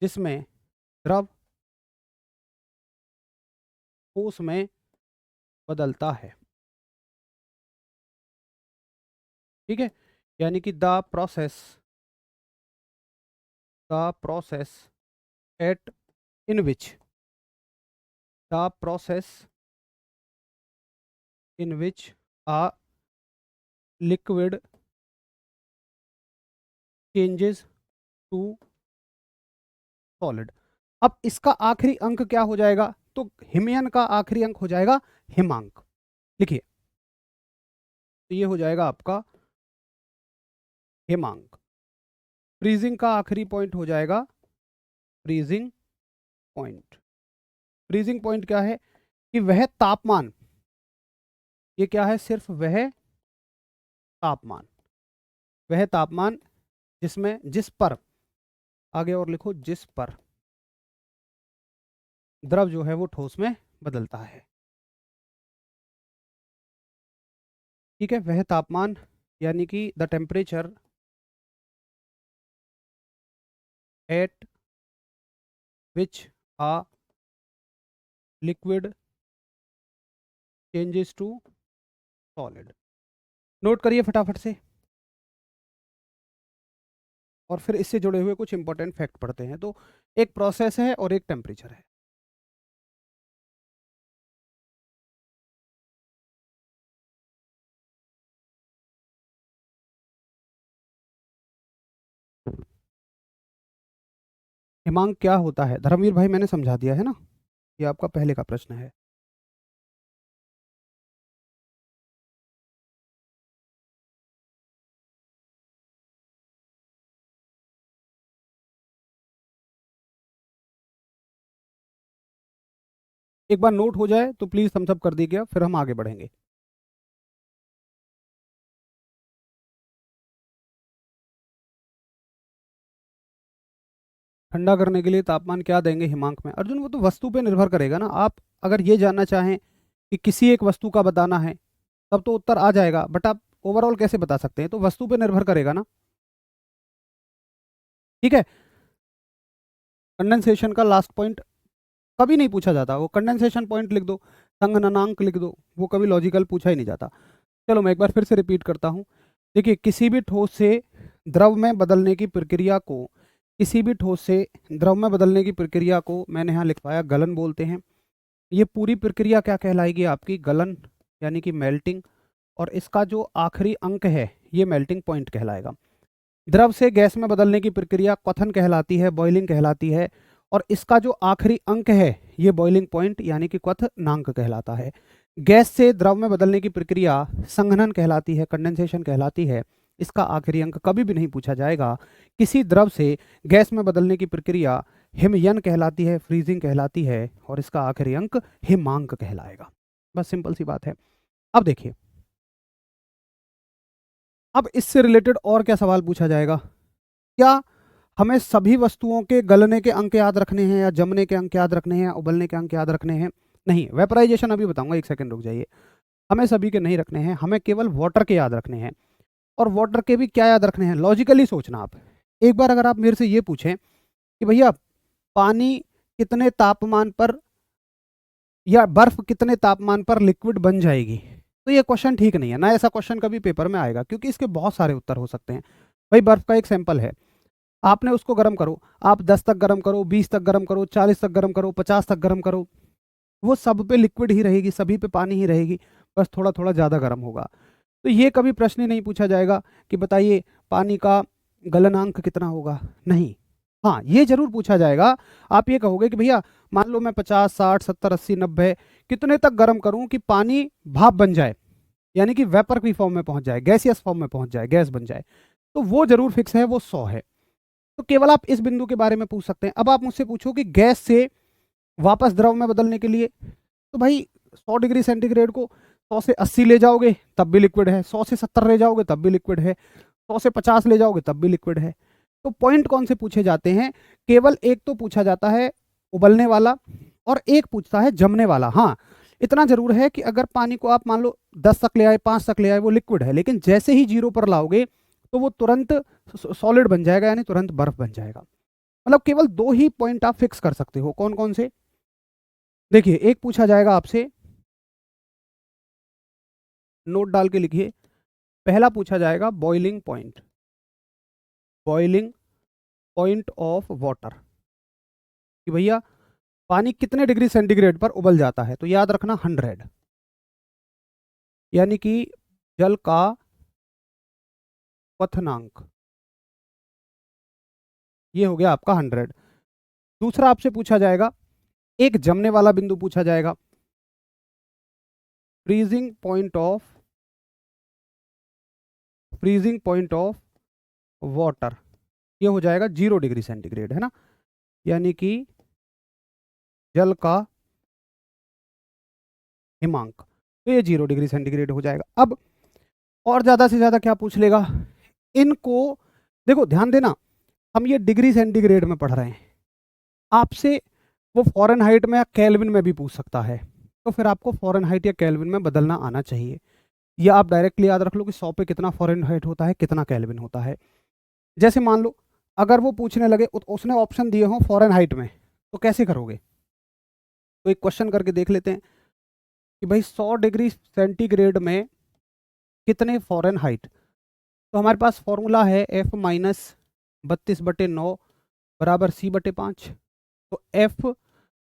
जिसमें द्रव ठोस में बदलता है। ठीक है, यानी कि the process at in which the process in which a liquid changes to solid। अब इसका आखिरी अंक क्या हो जाएगा, तो हिमयन का आखिरी अंक हो जाएगा हिमांक। लिखिए, तो ये हो जाएगा आपका हिमांक। फ्रीजिंग का आखिरी पॉइंट हो जाएगा फ्रीजिंग पॉइंट। फ्रीजिंग पॉइंट क्या है कि वह तापमान, ये क्या है, सिर्फ तापमान वह तापमान जिसमें, जिस पर, आगे और लिखो, जिस पर द्रव जो है वो ठोस में बदलता है। ठीक है, वह तापमान यानी कि the temperature at which a liquid changes to solid. Note करिए फटाफट से, और फिर इससे जुड़े हुए कुछ इंपॉर्टेंट फैक्ट पढ़ते हैं। तो एक प्रोसेस है और एक टेम्परेचर है। हिमांक क्या होता है, धर्मवीर भाई मैंने समझा दिया है ना, ये आपका पहले का प्रश्न है। एक बार नोट हो जाए तो प्लीज थम्स अप कर दीजिएगा, फिर हम आगे बढ़ेंगे। ठंडा करने के लिए तापमान क्या देंगे हिमांक में? अर्जुन वो तो वस्तु पे निर्भर करेगा ना। आप अगर ये जानना चाहें कि किसी एक वस्तु का बताना है तब तो उत्तर आ जाएगा, बट आप ओवरऑल कैसे बता सकते हैं? तो वस्तु पे निर्भर करेगा ना। ठीक है। कंडेंसेशन का लास्ट पॉइंट कभी नहीं पूछा जाता, वो कंडेंसेशन पॉइंट लिख दो, संगणनांक लिख दो, वो कभी लॉजिकल पूछा ही नहीं जाता। चलो मैं एक बार फिर से रिपीट करता हूँ। देखिए, किसी भी ठोस से द्रव में बदलने की प्रक्रिया को, किसी भी ठोस से द्रव में बदलने की प्रक्रिया को मैंने यहाँ लिखवाया गलन बोलते हैं। ये पूरी प्रक्रिया क्या कहलाएगी आपकी? गलन, यानी कि मेल्टिंग। और इसका जो आखिरी अंक है ये मेल्टिंग पॉइंट कहलाएगा। द्रव से गैस में बदलने की प्रक्रिया क्वथन कहलाती है, बॉइलिंग कहलाती है। और इसका जो आखिरी अंक है ये बॉइलिंग पॉइंट यानी कि क्वथनांक कहलाता है। गैस से द्रव में बदलने की प्रक्रिया संघनन कहलाती है, कंडेंसेशन कहलाती है। इसका आखिरी अंक कभी भी नहीं पूछा जाएगा। किसी द्रव से गैस में बदलने की प्रक्रिया हिमयन कहलाती है, फ्रीजिंग कहलाती है, और इसका आखिरी अंक हिमांक कहलाएगा। बस सिंपल सी बात है। अब देखिए, अब इससे रिलेटेड और क्या सवाल पूछा जाएगा? क्या हमें सभी वस्तुओं के गलने के अंक याद रखने हैं, या जमने के अंक याद रखने हैं, या उबलने के अंक याद रखने हैं? नहीं, वेपराइजेशन अभी बताऊंगा, एक सेकंड रुक जाइए। हमें सभी के नहीं रखने हैं, हमें केवल वाटर के याद रखने हैं। और वाटर के भी क्या याद रखने हैं? लॉजिकली सोचना आप। एक बार अगर आप मेरे से ये पूछें कि भैया पानी कितने तापमान पर, या बर्फ कितने तापमान पर लिक्विड बन जाएगी, तो ये क्वेश्चन ठीक नहीं है ना। ऐसा क्वेश्चन कभी पेपर में आएगा, क्योंकि इसके बहुत सारे उत्तर हो सकते हैं। भाई बर्फ का एक सैंपल है, आपने उसको गर्म करो, आप 10 तक गर्म करो, 20 तक गर्म करो, 40 तक गर्म करो, 50 तक गर्म करो, वो सब पे लिक्विड ही रहेगी, सभी पे पानी ही रहेगी, बस थोड़ा थोड़ा ज़्यादा गर्म होगा। तो ये कभी प्रश्न ही नहीं पूछा जाएगा कि बताइए पानी का गलनांक कितना होगा, नहीं। हाँ, ये जरूर पूछा जाएगा। आप ये कहोगे कि भैया मान लो मैं 50, 60, 70, 80, 90 कितने तक गर्म करूं कि पानी भाप बन जाए, यानी कि वेपर की फॉर्म में पहुंच जाए, गैसियस फॉर्म में पहुंच जाए, गैस बन जाए, तो वो जरूर फिक्स है, वो 100 है। तो केवल आप इस बिंदु के बारे में पूछ सकते हैं। अब आप मुझसे पूछो कि गैस से वापस द्रव में बदलने के लिए, तो भाई 100 डिग्री सेंटीग्रेड को 100 से 80 ले जाओगे तब भी लिक्विड है, 100 से 70 ले जाओगे तब भी लिक्विड है, 100 से 50 ले जाओगे तब भी लिक्विड है। तो पॉइंट कौन से पूछे जाते हैं? केवल एक तो पूछा जाता है उबलने वाला, और एक पूछता है जमने वाला। हाँ, इतना जरूर है कि अगर पानी को आप मान लो 10 तक ले आए, 5 तक ले आए, वो लिक्विड है, लेकिन जैसे ही 0 पर लाओगे तो वो तुरंत सॉलिड बन जाएगा, यानी तुरंत बर्फ बन जाएगा। मतलब केवल दो ही पॉइंट आप फिक्स कर सकते हो। कौन कौन से? देखिए, एक पूछा जाएगा आपसे, नोट डाल के लिखिए। पहला पूछा जाएगा boiling point, boiling point of water, कि भैया पानी कितने डिग्री सेंटीग्रेड पर उबल जाता है। तो याद रखना 100, यानी कि जल का क्वथनांक, ये हो गया आपका 100। दूसरा आपसे पूछा जाएगा, एक जमने वाला बिंदु पूछा जाएगा, freezing point of, freezing point of water, ये हो जाएगा 0 डिग्री सेंटीग्रेड, है ना, यानी कि जल का हिमांक, तो ये 0 डिग्री सेंटीग्रेड हो जाएगा। अब और ज्यादा से ज्यादा क्या पूछ लेगा इनको? देखो ध्यान देना, हम ये डिग्री सेंटीग्रेड में पढ़ रहे हैं, आपसे वो फॉरेनहाइट में या केल्विन में भी पूछ सकता है, तो फिर आपको फॉरेनहाइट या केल्विन में बदलना आना चाहिए। या आप डायरेक्टली याद रख लो कि 100 पे कितना फॉरेनहाइट होता है, कितना केल्विन होता है। जैसे मान लो अगर वो पूछने लगे, उसने ऑप्शन दिए हों फॉरेनहाइट में, तो कैसे करोगे? तो एक क्वेश्चन करके देख लेते हैं कि भाई 100 डिग्री सेंटीग्रेड में कितने फॉरेनहाइट। तो हमारे पास फॉर्मूला है F माइनस 32/9 बराबर C/5। तो F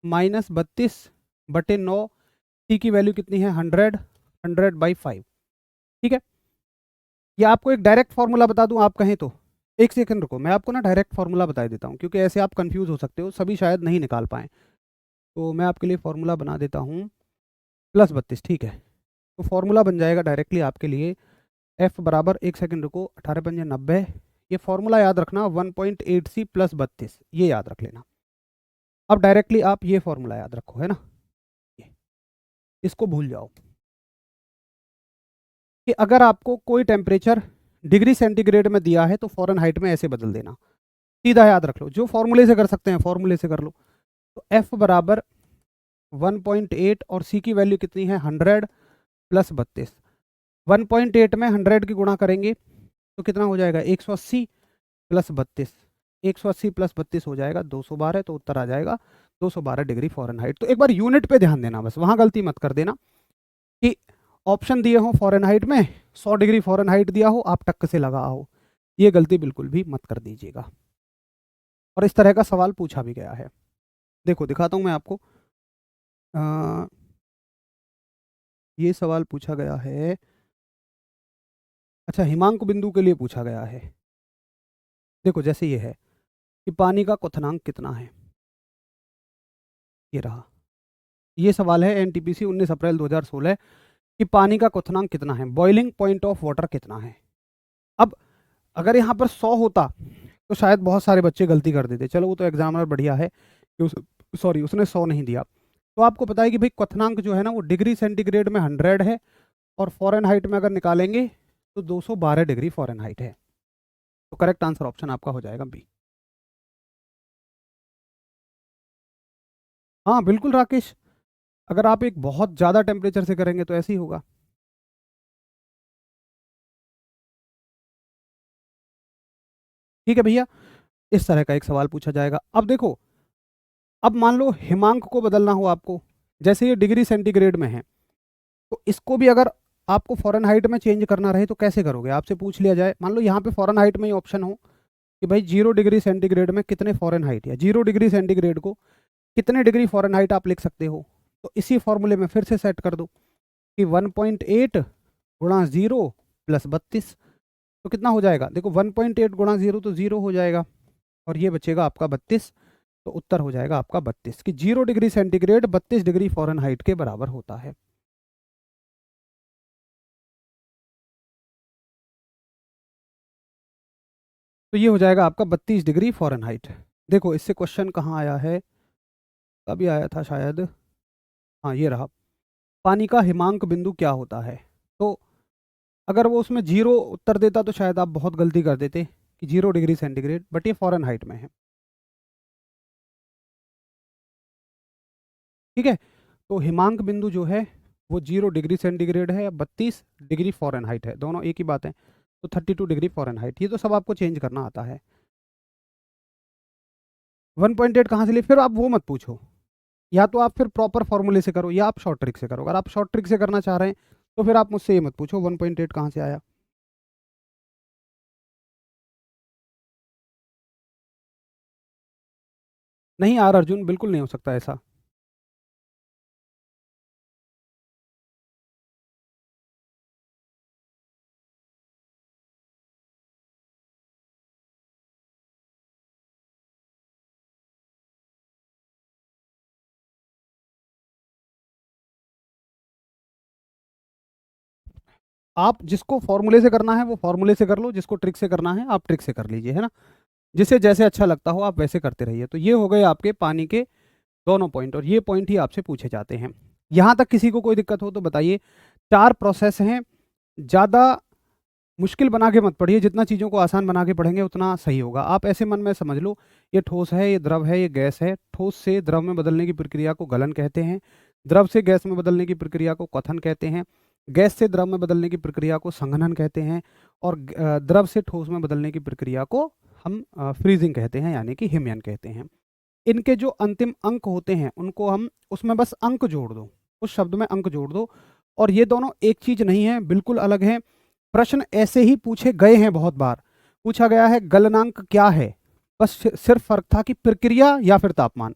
माइनस 32/9, टी की वैल्यू कितनी है? 100, 100/5। ठीक है, ये आपको एक डायरेक्ट फॉर्मूला बता दूं आप कहें तो? एक सेकंड रुको, मैं आपको ना डायरेक्ट फॉर्मूला बता देता हूं, क्योंकि ऐसे आप कंफ्यूज हो सकते हो, सभी शायद नहीं निकाल पाए। तो मैं आपके लिए फॉर्मूला बना देता हूं, +32, ठीक है। तो फॉर्मूला बन जाएगा डायरेक्टली आपके लिए, F बराबर, एक सेकंड रुको, 18×5 = 90। ये फॉर्मूला याद रखना 1.8C + 32, ये याद रख लेना। अब डायरेक्टली आप ये फॉर्मूला याद रखो, है ना, ये इसको भूल जाओ कि अगर आपको कोई टेम्परेचर डिग्री सेंटीग्रेड में दिया है तो फॉरेनहाइट में ऐसे बदल देना। सीधा याद रख लो, जो फॉर्मूले से कर सकते हैं फॉर्मूले से कर लो। तो एफ बराबर 1.8 और सी की वैल्यू कितनी है 100 प्लस 32। 1.8 में 100 की गुणा करेंगे तो कितना हो जाएगा 180 प्लस 32। 180 प्लस 32 हो जाएगा 212, तो उत्तर आ जाएगा 212 डिग्री फ़ारेनहाइट। तो एक बार यूनिट पे ध्यान देना, बस वहां गलती मत कर देना कि ऑप्शन दिए हो फ़ारेनहाइट में 100 डिग्री फ़ारेनहाइट दिया हो आप टक से लगा हो, ये गलती बिल्कुल भी मत कर दीजिएगा। और इस तरह का सवाल पूछा भी गया है। देखो दिखाता हूं मैं आपको। ये सवाल पूछा गया है, अच्छा हिमांक बिंदु के लिए पूछा गया है। देखो जैसे ये है कि पानी का क्वथनांक कितना है, ये रहा। ये सवाल है एनटीपीसी 19 अप्रैल 2016 कि पानी का क्वथनांक कितना है, बॉइलिंग पॉइंट ऑफ वाटर कितना है। अब अगर यहाँ पर 100 होता तो शायद बहुत सारे बच्चे गलती कर देते, चलो वो तो एग्जामिनर बढ़िया है कि उसने 100 नहीं दिया। तो आपको पता है कि भाई क्वथनांक जो है ना वो डिग्री सेंटीग्रेड में 100 है, और फ़ारेनहाइट में अगर निकालेंगे तो 212 डिग्री फ़ारेनहाइट है। तो करेक्ट आंसर ऑप्शन आपका हो जाएगा बी। हाँ बिल्कुल राकेश, अगर आप एक बहुत ज़्यादा टेम्परेचर से करेंगे तो ऐसे ही होगा। ठीक है भैया, इस तरह का एक सवाल पूछा जाएगा। अब देखो, अब मान लो हिमांक को बदलना हो आपको, जैसे ये डिग्री सेंटीग्रेड में है तो इसको भी अगर आपको फ़ारेनहाइट में चेंज करना रहे तो कैसे करोगे, आपसे पूछ लिया जाए। मान लो यहाँ पे फ़ारेनहाइट में ही ऑप्शन हो कि भाई 0 डिग्री सेंटीग्रेड में कितने फ़ारेनहाइट, या 0 डिग्री सेंटीग्रेड को कितने डिग्री फ़ारेनहाइट आप लिख सकते हो। तो इसी फॉर्मूले में फिर से सेट कर दो कि 1.8 गुणा 0 प्लस 32, तो कितना हो जाएगा, देखो 1.8 गुणा 0 तो 0 हो जाएगा, और ये बचेगा आपका 32। तो उत्तर हो जाएगा आपका 32 कि 0 डिग्री सेंटीग्रेड 32 डिग्री फ़ारेनहाइट के बराबर होता है। तो ये हो जाएगा आपका 32 डिग्री फ़ारेनहाइट। देखो इससे क्वेश्चन कहाँ आया है, कभी आया था शायद, हाँ ये रहा, पानी का हिमांक बिंदु क्या होता है। तो अगर वो उसमें 0 उत्तर देता तो शायद आप बहुत गलती कर देते कि 0 डिग्री सेंटीग्रेड, बट ये फ़ारेनहाइट में है। ठीक है, तो हिमांक बिंदु जो है वो 0 डिग्री सेंटीग्रेड है या 32 डिग्री फ़ारेनहाइट है, दोनों एक ही बात है। तो 32 डिग्री फ़ारेनहाइट, ये तो सब आपको चेंज करना आता है। 1.8 कहाँ से लिए, फिर आप वो मत पूछो, या तो आप फिर प्रॉपर फॉर्मूले से करो या आप शॉर्ट ट्रिक से करो। अगर आप शॉर्ट ट्रिक से करना चाह रहे हैं तो फिर आप मुझसे ये मत पूछो 1.8 कहाँ से आया। नहीं आर अर्जुन, बिल्कुल नहीं हो सकता ऐसा। आप जिसको फॉर्मूले से करना है वो फॉर्मूले से कर लो, जिसको ट्रिक से करना है आप ट्रिक से कर लीजिए, है ना। जिसे जैसे अच्छा लगता हो आप वैसे करते रहिए। तो ये हो गए आपके पानी के दोनों पॉइंट, और ये पॉइंट ही आपसे पूछे जाते हैं। यहाँ तक किसी को कोई दिक्कत हो तो बताइए। 4 प्रोसेस हैं, ज़्यादा मुश्किल बना के मत पढ़िए, जितना चीज़ों को आसान बना के पढ़ेंगे उतना सही होगा। आप ऐसे मन में समझ लो ये ठोस है, ये द्रव है, ये गैस है। ठोस से द्रव में बदलने की प्रक्रिया को गलन कहते हैं, द्रव से गैस में बदलने की प्रक्रिया को क्वथन कहते हैं, गैस से द्रव में बदलने की प्रक्रिया को संघनन कहते हैं, और द्रव से ठोस में बदलने की प्रक्रिया को हम फ्रीजिंग कहते हैं, यानी कि हिमयन कहते हैं। इनके जो अंतिम अंक होते हैं उनको हम उसमें बस अंक जोड़ दो, उस शब्द में अंक जोड़ दो। और ये दोनों एक चीज नहीं है, बिल्कुल अलग है। प्रश्न ऐसे ही पूछे गए हैं, बहुत बार पूछा गया है गलनांक क्या है, बस सिर्फ फर्क था कि प्रक्रिया या फिर तापमान।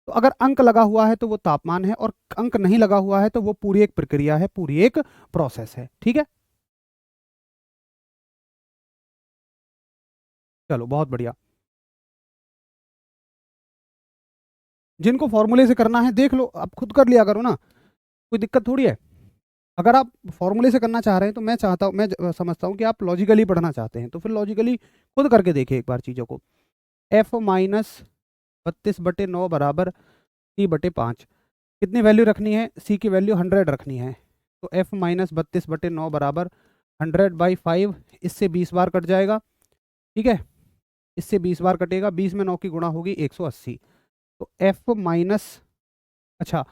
तो अगर अंक लगा हुआ है तो वो तापमान है, और अंक नहीं लगा हुआ है तो वो पूरी एक प्रक्रिया है, पूरी एक प्रोसेस है। ठीक है, चलो बहुत बढ़िया। जिनको फॉर्मूले से करना है देख लो, आप खुद कर लिया करो ना, कोई दिक्कत थोड़ी है। अगर आप फॉर्मूले से करना चाह रहे हैं तो मैं चाहता हूँ, समझता हूँ कि आप लॉजिकली पढ़ना चाहते हैं, तो फिर लॉजिकली खुद करके देखिए एक बार चीज़ों को। एफ माइनस 32/9 बराबर C/5, कितनी वैल्यू रखनी है, सी की वैल्यू 100 रखनी है। तो एफ माइनस 32/9 बराबर 100/5, इससे 20 बार कट जाएगा। ठीक है, इससे 20 बार कटेगा, 20 में 9 की गुणा होगी 180। तो एफ माइनस, अच्छा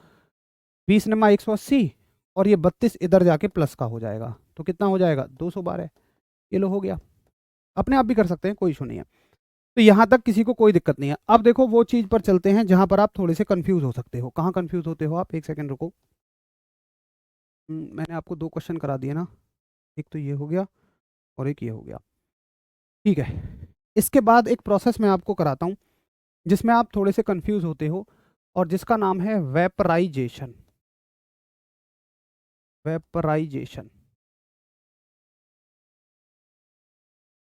20 नमा 180 और ये 32 इधर जाके प्लस का हो जाएगा, तो कितना हो जाएगा 212 है। ये लो हो गया। अपने आप भी कर सकते हैं, कोई इशू नहीं है। तो यहां तक किसी को कोई दिक्कत नहीं है। अब देखो वो चीज पर चलते हैं जहां पर आप थोड़े से कंफ्यूज हो सकते हो। कहाँ कंफ्यूज होते हो आप, एक सेकंड रुको। मैंने आपको 2 क्वेश्चन करा दिए ना, एक तो ये हो गया और एक ये हो गया, ठीक है। इसके बाद एक प्रोसेस मैं आपको कराता हूं जिसमें आप थोड़े से कंफ्यूज होते हो और जिसका नाम है वेपराइजेशन। वेपराइजेशन,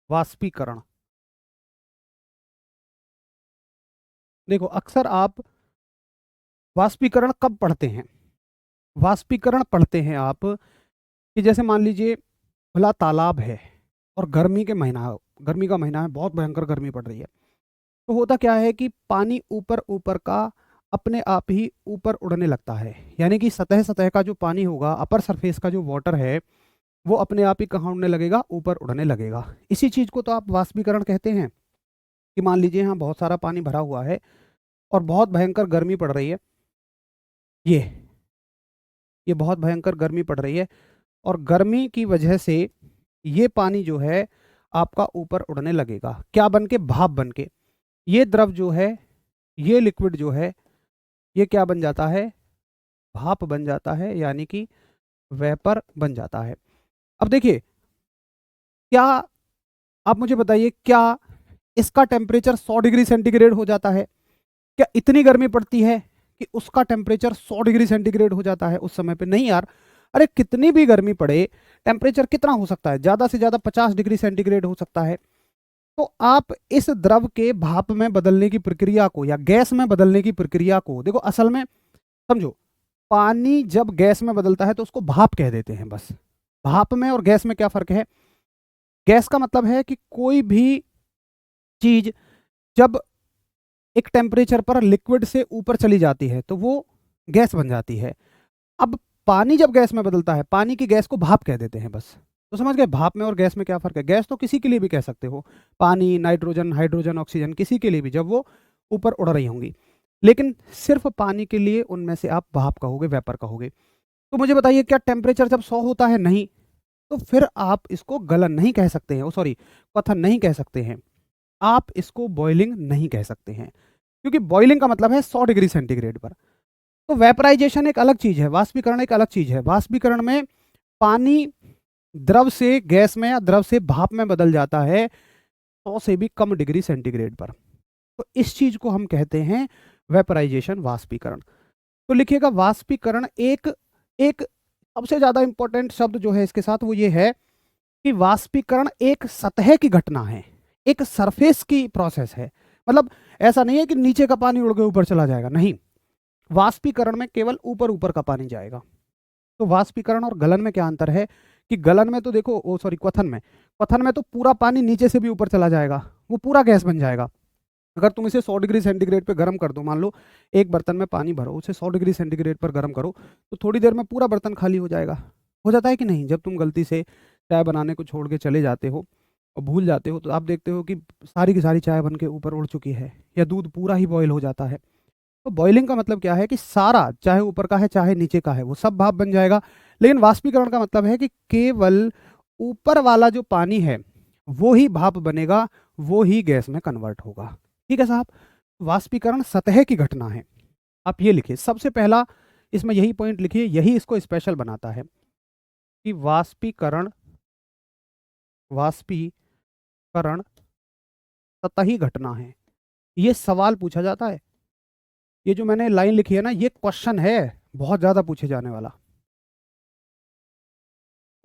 वाष्पीकरण। देखो अक्सर आप वाष्पीकरण कब पढ़ते हैं, वाष्पीकरण पढ़ते हैं आप कि जैसे मान लीजिए खुला तालाब है और गर्मी का महीना है, बहुत भयंकर गर्मी पड़ रही है। तो होता क्या है कि पानी ऊपर ऊपर का अपने आप ही ऊपर उड़ने लगता है, यानी कि सतह सतह का जो पानी होगा, अपर सरफेस का जो वाटर है, वो अपने आप ही कहाँ उड़ने लगेगा, ऊपर उड़ने लगेगा। इसी चीज को तो आप वाष्पीकरण कहते हैं। कि मान लीजिए यहाँ बहुत सारा पानी भरा हुआ है और बहुत भयंकर गर्मी पड़ रही है, ये ये बहुत भयंकर गर्मी पड़ रही है और गर्मी की वजह से ये पानी जो है आपका ऊपर उड़ने लगेगा। क्या बन के, भाप बन के। ये द्रव जो है, ये लिक्विड जो है, ये क्या बन जाता है, भाप बन जाता है, यानी कि वेपर बन जाता है। अब देखिए, क्या आप मुझे बताइए, क्या इसका टेम्परेचर 100 डिग्री सेंटीग्रेड हो जाता है? क्या इतनी गर्मी पड़ती है कि उसका टेम्परेचर 100 डिग्री सेंटीग्रेड हो जाता है उस समय पे? नहीं यार। अरे कितनी भी गर्मी पड़े, टेम्परेचर कितना हो सकता है, ज्यादा से ज्यादा 50 डिग्री सेंटीग्रेड हो सकता है। तो आप इस द्रव के भाप में बदलने की प्रक्रिया को या गैस में बदलने की प्रक्रिया को देखो, असल में समझो, पानी जब गैस में बदलता है तो उसको भाप कह देते हैं बस। भाप में और गैस में क्या फर्क है? गैस का मतलब है कि कोई भी चीज जब एक टेम्परेचर पर लिक्विड से ऊपर चली जाती है तो वो गैस बन जाती है। अब पानी जब गैस में बदलता है, पानी की गैस को भाप कह देते हैं बस। तो समझ गए भाप में और गैस में क्या फर्क है? गैस तो किसी के लिए भी कह सकते हो, पानी, नाइट्रोजन, हाइड्रोजन, ऑक्सीजन, किसी के लिए भी जब वो ऊपर उड़ रही होंगी। लेकिन सिर्फ पानी के लिए उनमें से आप भाप कहोगे, वेपर कहोगे। तो मुझे बताइए, क्या टेम्परेचर जब 100 होता है? नहीं। तो फिर आप इसको गलन नहीं कह सकते हैं, सॉरी, क्वथन नहीं कह सकते हैं। आप इसको बॉइलिंग नहीं कह सकते हैं, क्योंकि बॉइलिंग का मतलब है 100 डिग्री सेंटीग्रेड पर। तो वेपराइजेशन एक अलग चीज है, वाष्पीकरण एक अलग चीज है। वाष्पीकरण में पानी द्रव से गैस में या द्रव से भाप में बदल जाता है 100 से भी कम डिग्री सेंटीग्रेड पर। तो इस चीज को हम कहते हैं वेपराइजेशन, वाष्पीकरण। तो लिखिएगा वाष्पीकरण। एक एक सबसे ज्यादा इंपॉर्टेंट शब्द जो है इसके साथ वो ये है कि वाष्पीकरण एक सतह की घटना है, एक सरफेस की प्रोसेस है। मतलब ऐसा नहीं है कि नीचे का पानी उड़ के ऊपर चला जाएगा, नहीं। वाष्पीकरण में केवल ऊपर ऊपर का पानी जाएगा। तो वाष्पीकरण और गलन में क्या अंतर है कि गलन में तो देखो, ओ सॉरी, क्वथन में तो पूरा पानी नीचे से भी ऊपर चला जाएगा, वो पूरा गैस बन जाएगा। अगर तुम इसे 100 डिग्री सेंटीग्रेड पे गर्म कर दो, मान लो एक बर्तन में पानी भरो, उसे 100 डिग्री सेंटीग्रेड पर गर्म करो, तो थोड़ी देर में पूरा बर्तन खाली हो जाएगा। हो जाता है कि नहीं? जब तुम गलती से चाय बनाने को छोड़ के चले जाते हो और भूल जाते हो, तो आप देखते हो कि सारी की सारी चाय बन के ऊपर उड़ चुकी है, या दूध पूरा ही बॉयल हो जाता है। तो बॉइलिंग का मतलब क्या है कि सारा, चाहे ऊपर का है चाहे नीचे का है, वो सब भाप बन जाएगा। लेकिन वाष्पीकरण का मतलब है कि केवल ऊपर वाला जो पानी है वो ही भाप बनेगा, वो ही गैस में कन्वर्ट होगा। ठीक है साहब? वाष्पीकरण सतह की घटना है। आप ये लिखिए सबसे पहला, इसमें यही पॉइंट लिखिए, यही इसको स्पेशल बनाता है कि वाष्पीकरण, वाष्पीकरण सतही घटना है। ये सवाल पूछा जाता है। ये जो मैंने लाइन लिखी है ना, ये क्वेश्चन है बहुत ज्यादा पूछे जाने वाला।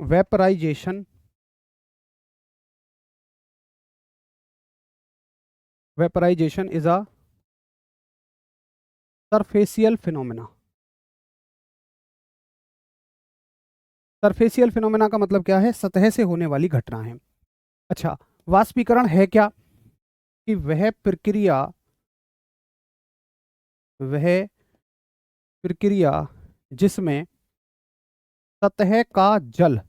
Vaporisation, vaporisation is a surfacial phenomena. Surfacial phenomena का मतलब क्या है? सतह से होने वाली घटना है। अच्छा, वाष्पीकरण है क्या? कि वह प्रक्रिया जिसमें सतह का जल,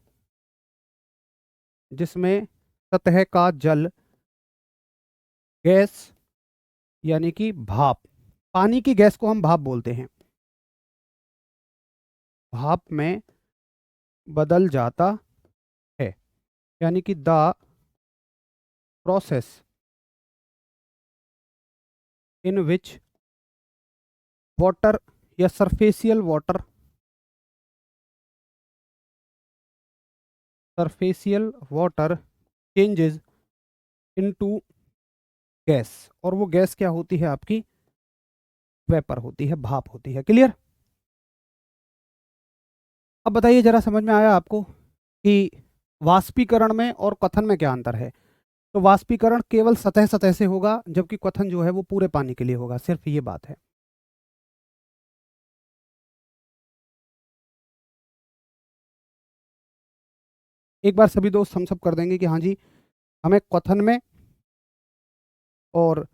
जिसमें सतह का जल गैस यानी कि भाप, पानी की गैस को हम भाप बोलते हैं, भाप में बदल जाता है, यानी कि the process in which water या सरफेसियल वाटर चेंजेस इनटू गैस, और वो गैस क्या होती है आपकी, वेपर होती है, भाप होती है। क्लियर? अब बताइए जरा, समझ में आया आपको कि वाष्पीकरण में और कथन में क्या अंतर है? तो वाष्पीकरण केवल सतह सतह से होगा, जबकि कथन जो है वो पूरे पानी के लिए होगा, सिर्फ ये बात है। एक बार सभी दोस्त हम सब कर देंगे कि हाँ जी, हमें कथन में और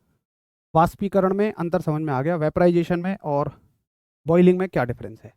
वाष्पीकरण में अंतर समझ में आ गया, वेपराइजेशन में और बॉइलिंग में क्या डिफरेंस है।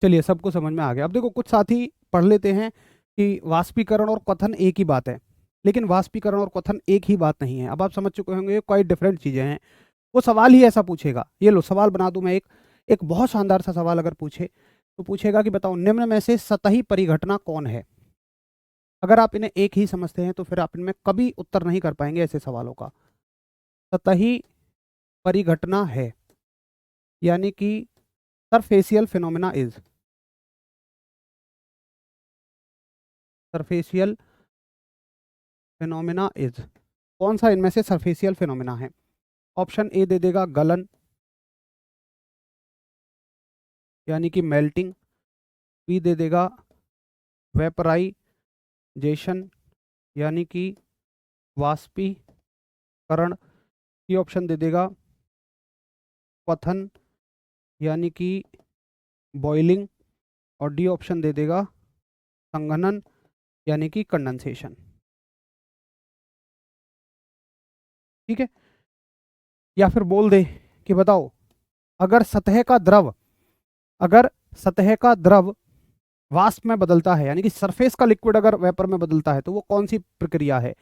चलिए, सबको समझ में आ गया। अब देखो, कुछ साथी पढ़ लेते हैं कि वाष्पीकरण और कथन एक ही बात है, लेकिन वाष्पीकरण और कथन एक ही बात नहीं है। अब आप समझ चुके होंगे क्वाइट डिफरेंट चीज़ें हैं। वो सवाल ही ऐसा पूछेगा, ये लो सवाल बना दूं मैं, एक एक बहुत शानदार सा सवाल अगर पूछे तो पूछेगा कि बताओ निम्न में से सतही परिघटना कौन है। अगर आप इन्हें एक ही समझते हैं तो फिर आप इनमें कभी उत्तर नहीं कर पाएंगे ऐसे सवालों का। सतही परिघटना है यानी कि सरफेसियल फिनोमिना इज, सरफेसियल फिनोमिना इज, कौन सा इनमें से सरफेसियल फिनोमिना है? ऑप्शन ए दे देगा गलन यानी कि मेल्टिंग, बी दे देगा वेपराइजेशन यानी कि वाष्पीकरण, सी ऑप्शन दे देगा क्वथन यानी कि बॉइलिंग, और डी ऑप्शन दे देगा संघनन यानी कि कंडेंसेशन। ठीक है, या फिर बोल दे कि बताओ अगर सतह का द्रव, अगर सतह का द्रव वाष्प में बदलता है, यानी कि सरफेस का लिक्विड अगर वेपर में बदलता है, तो वो कौन सी प्रक्रिया है?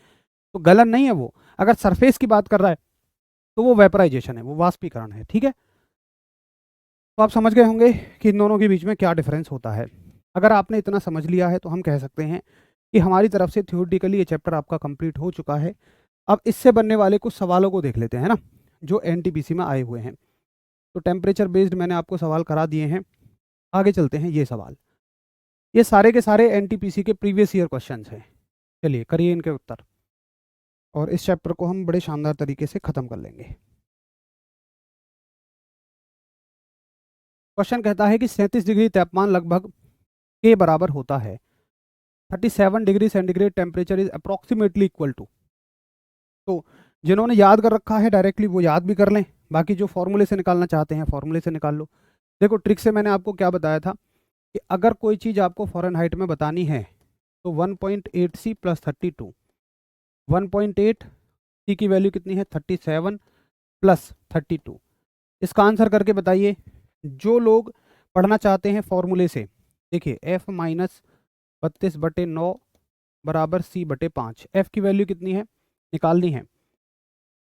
तो गलन नहीं है वो। अगर सरफेस की बात कर रहा है तो वो वेपराइजेशन है, वो वाष्पीकरण है। ठीक है, तो आप समझ गए होंगे कि इन दोनों के बीच में क्या डिफरेंस होता है। अगर आपने इतना समझ लिया है तो हम कह सकते हैं कि हमारी तरफ से थ्योरेटिकली ये चैप्टर आपका कंप्लीट हो चुका है। अब इससे बनने वाले कुछ सवालों को देख लेते हैं ना, जो एनटीपीसी में आए हुए हैं। तो टेम्परेचर बेस्ड मैंने आपको सवाल करा दिए हैं। आगे चलते हैं, ये सवाल, ये सारे के सारे एनटीपीसी के प्रीवियस ईयर क्वेश्चंस हैं। चलिए करिए इनके उत्तर, और इस चैप्टर को हम बड़े शानदार तरीके से ख़त्म कर लेंगे। क्वेश्चन कहता है कि 37 डिग्री तापमान लगभग के बराबर होता है, 37 degree centigrade temperature is approximately equal to. तो जिन्होंने याद कर रखा है डायरेक्टली वो याद भी कर लें, बाकी जो फॉर्मूले से निकालना चाहते हैं फॉर्मूले से निकाल लो। देखो ट्रिक से मैंने आपको क्या बताया था कि अगर कोई चीज़ आपको फ़ारेनहाइट में बतानी है तो 1.8 सी प्लस 32, 1.8 सी की वैल्यू कितनी है 37 प्लस 32। इसका आंसर करके बताइए। जो लोग पढ़ना चाहते हैं फॉर्मूले से, देखिए एफ माइनस 32/9 बराबर सी बटे 5। एफ की वैल्यू कितनी है निकालनी है,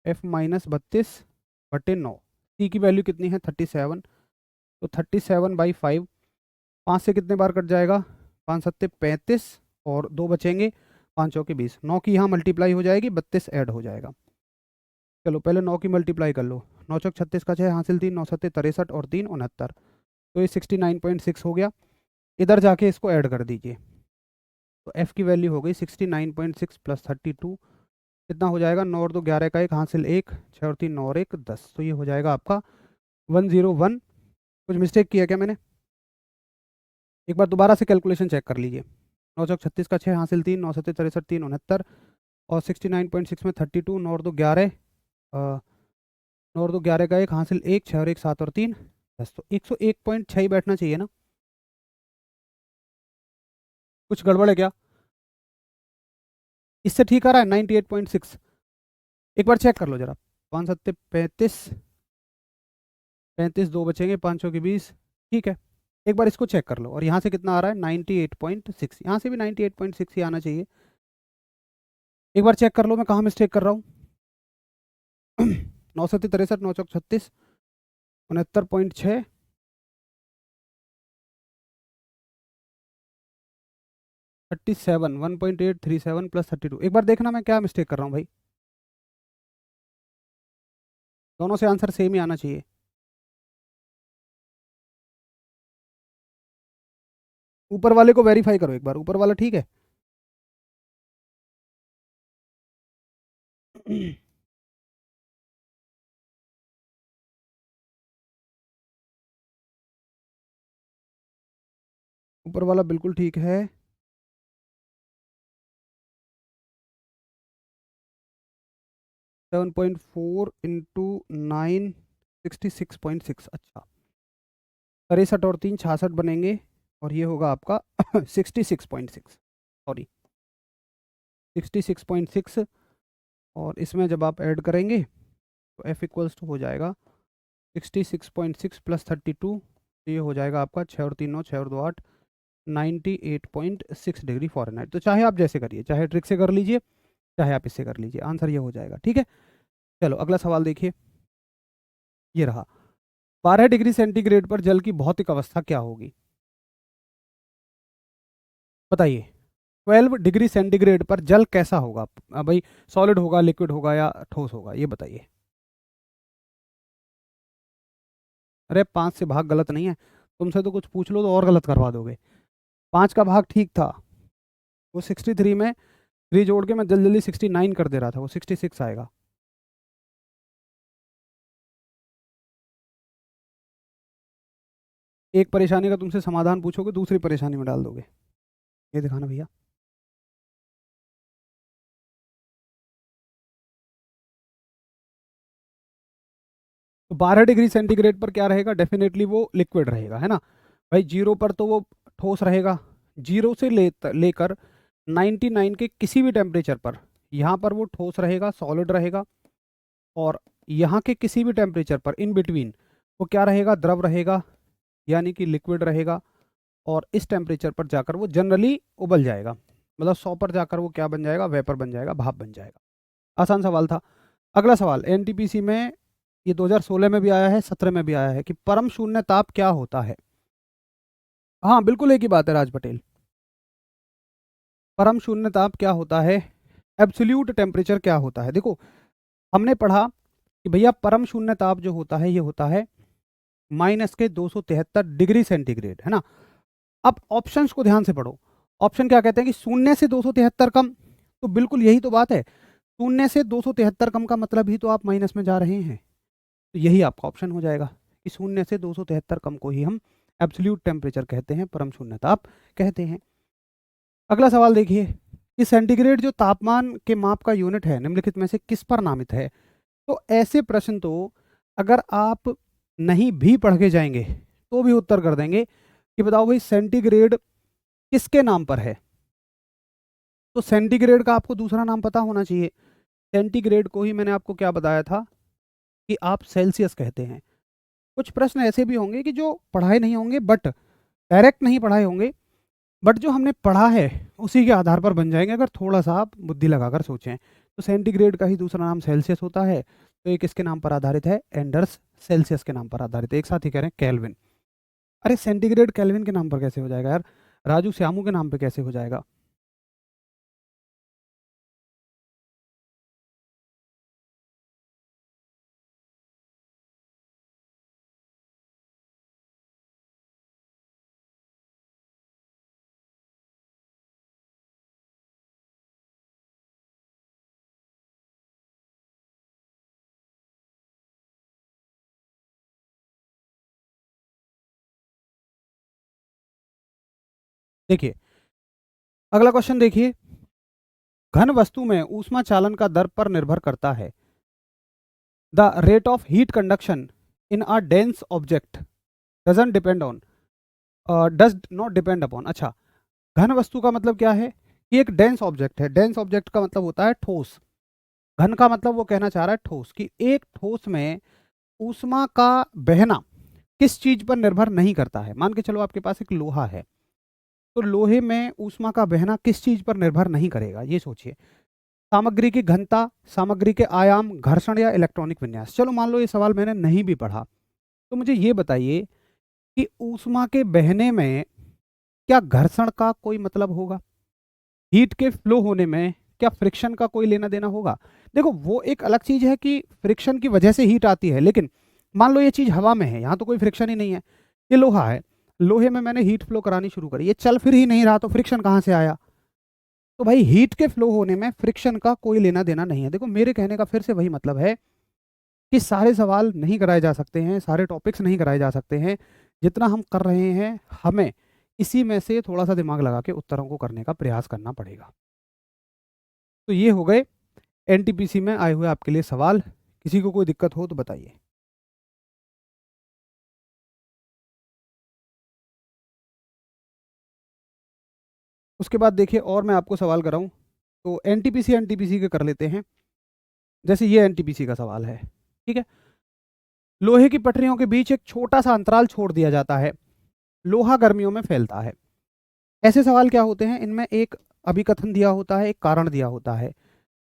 एफ माइनस 32/9, सी की वैल्यू कितनी है 37, तो 37/5, 5 से कितने बार कट जाएगा, 5 सत्ते 35 और 2 बचेंगे, 5 चौके 20, 9 की यहाँ मल्टीप्लाई हो जाएगी, 32 ऐड हो जाएगा। चलो पहले 9 की मल्टीप्लाई कर लो, 9 चौक 36 का 6 हासिल 3, 9 सत्ते 63 और 3 69, तो ये 69.6 हो गया। इधर जाके इसको ऐड कर दीजिए, तो एफ की वैल्यू हो गई 69.6 प्लस 32, कितना हो जाएगा, 9 और 2 11 का 1 हासिल 1, 6 और 3 9 और 1 10, तो ये हो जाएगा आपका 101। कुछ मिस्टेक किया क्या मैंने? एक बार दोबारा से कैलकुलेशन चेक कर लीजिए। 9 चौक 36 का 6 हासिल 3, 9 सत्ते 63 3 69, और 69.6 में 32, 9 और 2 11, 9 और 2 11 का 1 हासिल 1 6 और 1 7 और 3 10, तो 101.6 ही बैठना चाहिए ना। कुछ गड़बड़ है क्या? इससे ठीक आ रहा है 98.6। एक बार चेक कर लो जरा। 5 7 35, 35 दो बचेंगे, 5 की 20। ठीक है, एक बार इसको चेक कर लो। और यहाँ से कितना आ रहा है 98.6, यहाँ से भी 98.6 ही आना चाहिए। एक बार चेक कर लो मैं कहाँ मिस्टेक कर रहा हूँ। 9 7 63, 9 चौक 36, 69.6, 37, 1.837 प्लस 32। एक बार देखना मैं क्या मिस्टेक कर रहा हूँ भाई। दोनों से आंसर सेम ही आना चाहिए। ऊपर वाले को वेरीफाई करो एक बार, ऊपर वाला ठीक है। ऊपर वाला बिल्कुल ठीक है। 7.4 इंटू 9, 66.6। अच्छा, 63 और 3 66 बनेंगे, और ये होगा आपका 66.6, सॉरी 66.6। और इसमें जब आप ऐड करेंगे तो एफ इक्वल्स टू हो जाएगा 66.6 प्लस 32, तो ये हो जाएगा आपका 6 और 3 9, 6 और 2 8, 98.6 डिग्री फ़ारेनहाइट। तो चाहे आप जैसे करिए, चाहे ट्रिक से कर लीजिए, चाहे आप इससे कर लीजिए, आंसर ये हो जाएगा। ठीक है, चलो अगला सवाल देखिए, ये रहा। 12 डिग्री सेंटीग्रेड पर जल की भौतिक अवस्था क्या होगी? बताइए। 12 डिग्री सेंटीग्रेड पर जल कैसा होगा? भाई सॉलिड होगा, लिक्विड होगा, या ठोस होगा, ये बताइए। अरे 5 से भाग गलत नहीं है, तुमसे तो कुछ पूछ लो तो और गलत करवा दोगे। 5 का भाग ठीक था, वो 63 में 3 जोड़ के मैं जल्दी जल्दी 69 कर दे रहा था, वो 66 आएगा। एक परेशानी का तुमसे समाधान पूछोगे, दूसरी परेशानी में डाल दोगे। ये दिखाना भैया। तो 12 डिग्री सेंटीग्रेड पर क्या रहेगा? डेफिनेटली वो लिक्विड रहेगा, है ना भाई। जीरो पर तो वो ठोस रहेगा। जीरो से लेकर 99 के किसी भी टेम्परेचर पर, यहाँ पर वो ठोस रहेगा, सॉलिड रहेगा। और यहाँ के किसी भी टेम्परेचर पर इन बिटवीन वो क्या रहेगा? द्रव रहेगा, यानी कि लिक्विड रहेगा। और इस टेम्परेचर पर जाकर वो जनरली उबल जाएगा, मतलब 100 पर जाकर वो क्या बन जाएगा? वेपर बन जाएगा, भाप बन जाएगा। आसान सवाल था। अगला सवाल एनटीपीसी में, ये 2016 में भी आया है, 17 में भी आया है, कि परम शून्य ताप क्या होता है? हाँ बिल्कुल एक ही बात है राज पटेल। परम शून्य ताप क्या होता है? एब्सोल्यूट टेम्परेचर क्या होता है? देखो, हमने पढ़ा कि भैया परम शून्य ताप जो होता है ये होता है माइनस के 273 डिग्री सेंटीग्रेड, है ना। अब ऑप्शंस को ध्यान से पढ़ो। ऑप्शन क्या कहते हैं कि शून्य से 273 कम, तो बिल्कुल यही तो बात है। शून्य से 273 कम का मतलब ही तो आप माइनस में जा रहे हैं। तो यही आपका ऑप्शन हो जाएगा कि शून्य से 273 कम को ही हम एब्सोल्यूट टेम्परेचर कहते हैं, परम शून्य ताप कहते हैं। अगला सवाल देखिए कि सेंटीग्रेड जो तापमान के माप का यूनिट है निम्नलिखित में से किस पर नामित है? तो ऐसे प्रश्न तो अगर आप नहीं भी पढ़ के जाएंगे तो भी उत्तर कर देंगे कि बताओ भाई सेंटीग्रेड किसके नाम पर है। तो सेंटीग्रेड का आपको दूसरा नाम पता होना चाहिए। सेंटीग्रेड को ही मैंने आपको क्या बताया था कि आप सेल्सियस कहते हैं। कुछ प्रश्न ऐसे भी होंगे कि जो पढ़ाए नहीं होंगे, बट डायरेक्ट नहीं पढ़ाए होंगे, बट जो हमने पढ़ा है उसी के आधार पर बन जाएंगे, अगर थोड़ा सा आप बुद्धि लगाकर सोचें। तो सेंटीग्रेड का ही दूसरा नाम सेल्सियस होता है। तो ये किसके नाम पर आधारित है? एंडर्स सेल्सियस के नाम पर आधारित है। एक साथ ही कह रहे हैं केल्विन। अरे सेंटीग्रेड केल्विन के नाम पर कैसे हो जाएगा यार? राजू श्यामू के नाम पे कैसे हो जाएगा? देखिए अगला क्वेश्चन देखिए, घन वस्तु में ऊष्मा चालन का दर पर निर्भर करता है। The rate of heat conduction in a dense object doesn't depend on, does not depend upon. अच्छा, घन वस्तु का मतलब क्या है कि एक डेंस ऑब्जेक्ट है। डेंस ऑब्जेक्ट का मतलब होता है ठोस। घन का मतलब वो कहना चाह रहा है ठोस, कि एक ठोस में ऊष्मा का बहना किस चीज पर निर्भर नहीं करता है। मान के चलो आपके पास एक लोहा है, तो लोहे में ऊष्मा का बहना किस चीज पर निर्भर नहीं करेगा, ये सोचिए। सामग्री की घनता, सामग्री के आयाम, घर्षण या इलेक्ट्रॉनिक विन्यास। चलो मान लो ये सवाल मैंने नहीं भी पढ़ा, तो मुझे ये बताइए कि ऊष्मा के बहने में क्या घर्षण का कोई मतलब होगा? हीट के फ्लो होने में क्या फ्रिक्शन का कोई लेना देना होगा? देखो, वो एक अलग चीज है कि फ्रिक्शन की वजह से हीट आती है, लेकिन मान लो ये चीज हवा में है, यहाँ तो कोई फ्रिक्शन ही नहीं है। ये लोहा है, लोहे में मैंने हीट फ्लो करानी शुरू करी, ये चल फिर ही नहीं रहा, तो फ्रिक्शन कहाँ से आया? तो भाई हीट के फ्लो होने में फ्रिक्शन का कोई लेना देना नहीं है। देखो, मेरे कहने का फिर से वही मतलब है कि सारे सवाल नहीं कराए जा सकते हैं, सारे टॉपिक्स नहीं कराए जा सकते हैं। जितना हम कर रहे हैं, हमें इसी में से थोड़ा सा दिमाग लगा के उत्तरों को करने का प्रयास करना पड़ेगा। तो ये हो गए एनटीपीसी में आए हुए आपके लिए सवाल। किसी को कोई दिक्कत हो तो बताइए। उसके बाद देखिए, और मैं आपको सवाल कराऊं तो एनटीपीसी एनटीपीसी के कर लेते हैं। जैसे ये एनटीपीसी का सवाल है, ठीक है। लोहे की पटरियों के बीच एक छोटा सा अंतराल छोड़ दिया जाता है, लोहा गर्मियों में फैलता है। ऐसे सवाल क्या होते हैं, इनमें एक अभिकथन दिया होता है, एक कारण दिया होता है,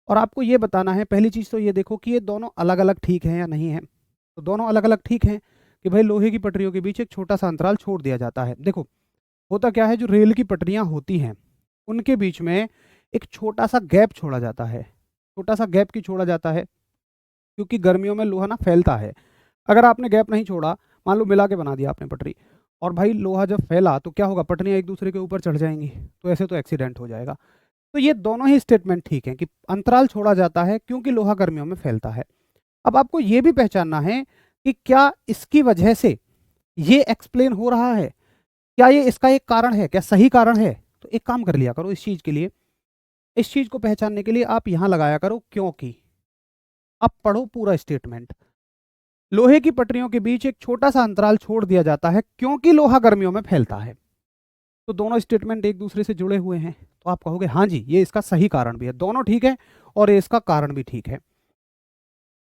और आपको ये बताना है। पहली चीज तो ये देखो कि ये दोनों अलग अलग ठीक हैं या नहीं है। तो दोनों अलग अलग ठीक हैं कि भाई लोहे की पटरियों के बीच एक छोटा सा अंतराल छोड़ दिया जाता है। देखो, होता क्या है, जो रेल की पटरियां होती हैं उनके बीच में एक छोटा सा गैप छोड़ा जाता है। छोटा सा गैप क्यों छोड़ा जाता है? क्योंकि गर्मियों में लोहा ना फैलता है। अगर आपने गैप नहीं छोड़ा, मान लो मिला के बना दिया आपने पटरी, और भाई लोहा जब फैला तो क्या होगा, पटरियां एक दूसरे के ऊपर चढ़ जाएंगी, तो ऐसे तो एक्सीडेंट हो जाएगा। तो ये दोनों ही स्टेटमेंट ठीक हैं कि अंतराल छोड़ा जाता है क्योंकि लोहा गर्मियों में फैलता है। अब आपको ये भी पहचानना है कि क्या इसकी वजह से ये एक्सप्लेन हो रहा है, क्या ये इसका एक कारण है, क्या सही कारण है? तो एक काम कर लिया करो इस चीज के लिए, इस चीज को पहचानने के लिए आप यहां लगाया करो क्योंकि। अब पढ़ो पूरा स्टेटमेंट। लोहे की पटरियों के बीच एक छोटा सा अंतराल छोड़ दिया जाता है क्योंकि लोहा गर्मियों में फैलता है। तो दोनों स्टेटमेंट एक दूसरे से जुड़े हुए हैं, तो आप कहोगे हाँ जी, ये इसका सही कारण भी है, दोनों ठीक है और ये इसका कारण भी ठीक है।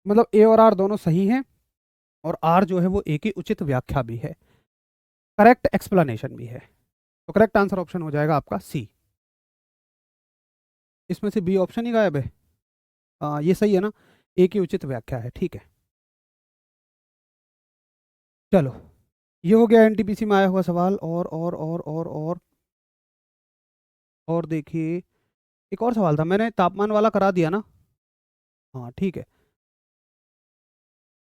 मतलब ए और आर दोनों सही हैं, और आर जो है वो ए की उचित व्याख्या भी है, करेक्ट एक्सप्लेनेशन भी है। तो करेक्ट आंसर ऑप्शन हो जाएगा आपका सी। इसमें से बी ऑप्शन ही गायब है। ये सही है ना, ए की उचित व्याख्या है, ठीक है। चलो, ये हो गया एनटीपीसी में आया हुआ सवाल। और देखिए, एक और सवाल था, मैंने तापमान वाला करा दिया ना? हाँ ठीक है,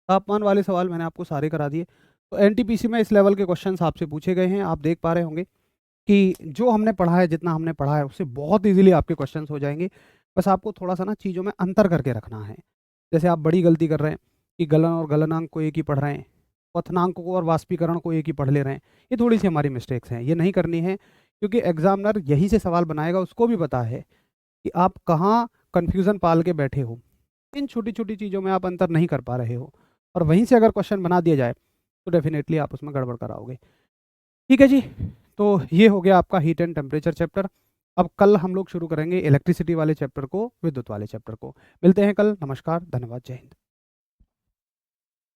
तापमान वाले सवाल मैंने आपको सारे करा दिए। तो एनटीपीसी में इस लेवल के क्वेश्चंस आपसे पूछे गए हैं। आप देख पा रहे होंगे कि जो हमने पढ़ा है, जितना हमने पढ़ा है उससे बहुत इजीली आपके क्वेश्चंस हो जाएंगे। बस आपको थोड़ा सा ना चीज़ों में अंतर करके रखना है। जैसे आप बड़ी गलती कर रहे हैं कि गलन और गलनांक को एक ही पढ़ रहे हैं, क्वथनांक को और वाष्पीकरण को एक ही पढ़ ले रहे हैं। ये थोड़ी सी हमारी मिस्टेक्स हैं, ये नहीं करनी है, क्योंकि एग्जामिनर यहीं से सवाल बनाएगा। उसको भी पता है कि आप कहाँ कन्फ्यूज़न पाल के बैठे हो, इन छोटी छोटी चीज़ों में आप अंतर नहीं कर पा रहे हो, और वहीं से अगर क्वेश्चन बना दिया जाए तो डेफिनेटली आप उसमें गड़बड़ कराओगे। ठीक है जी, तो ये हो गया आपका हीट एंड टेम्परेचर चैप्टर। अब कल हम लोग शुरू करेंगे इलेक्ट्रिसिटी वाले चैप्टर को, विद्युत वाले चैप्टर को। मिलते हैं कल। नमस्कार, धन्यवाद, जय हिंद।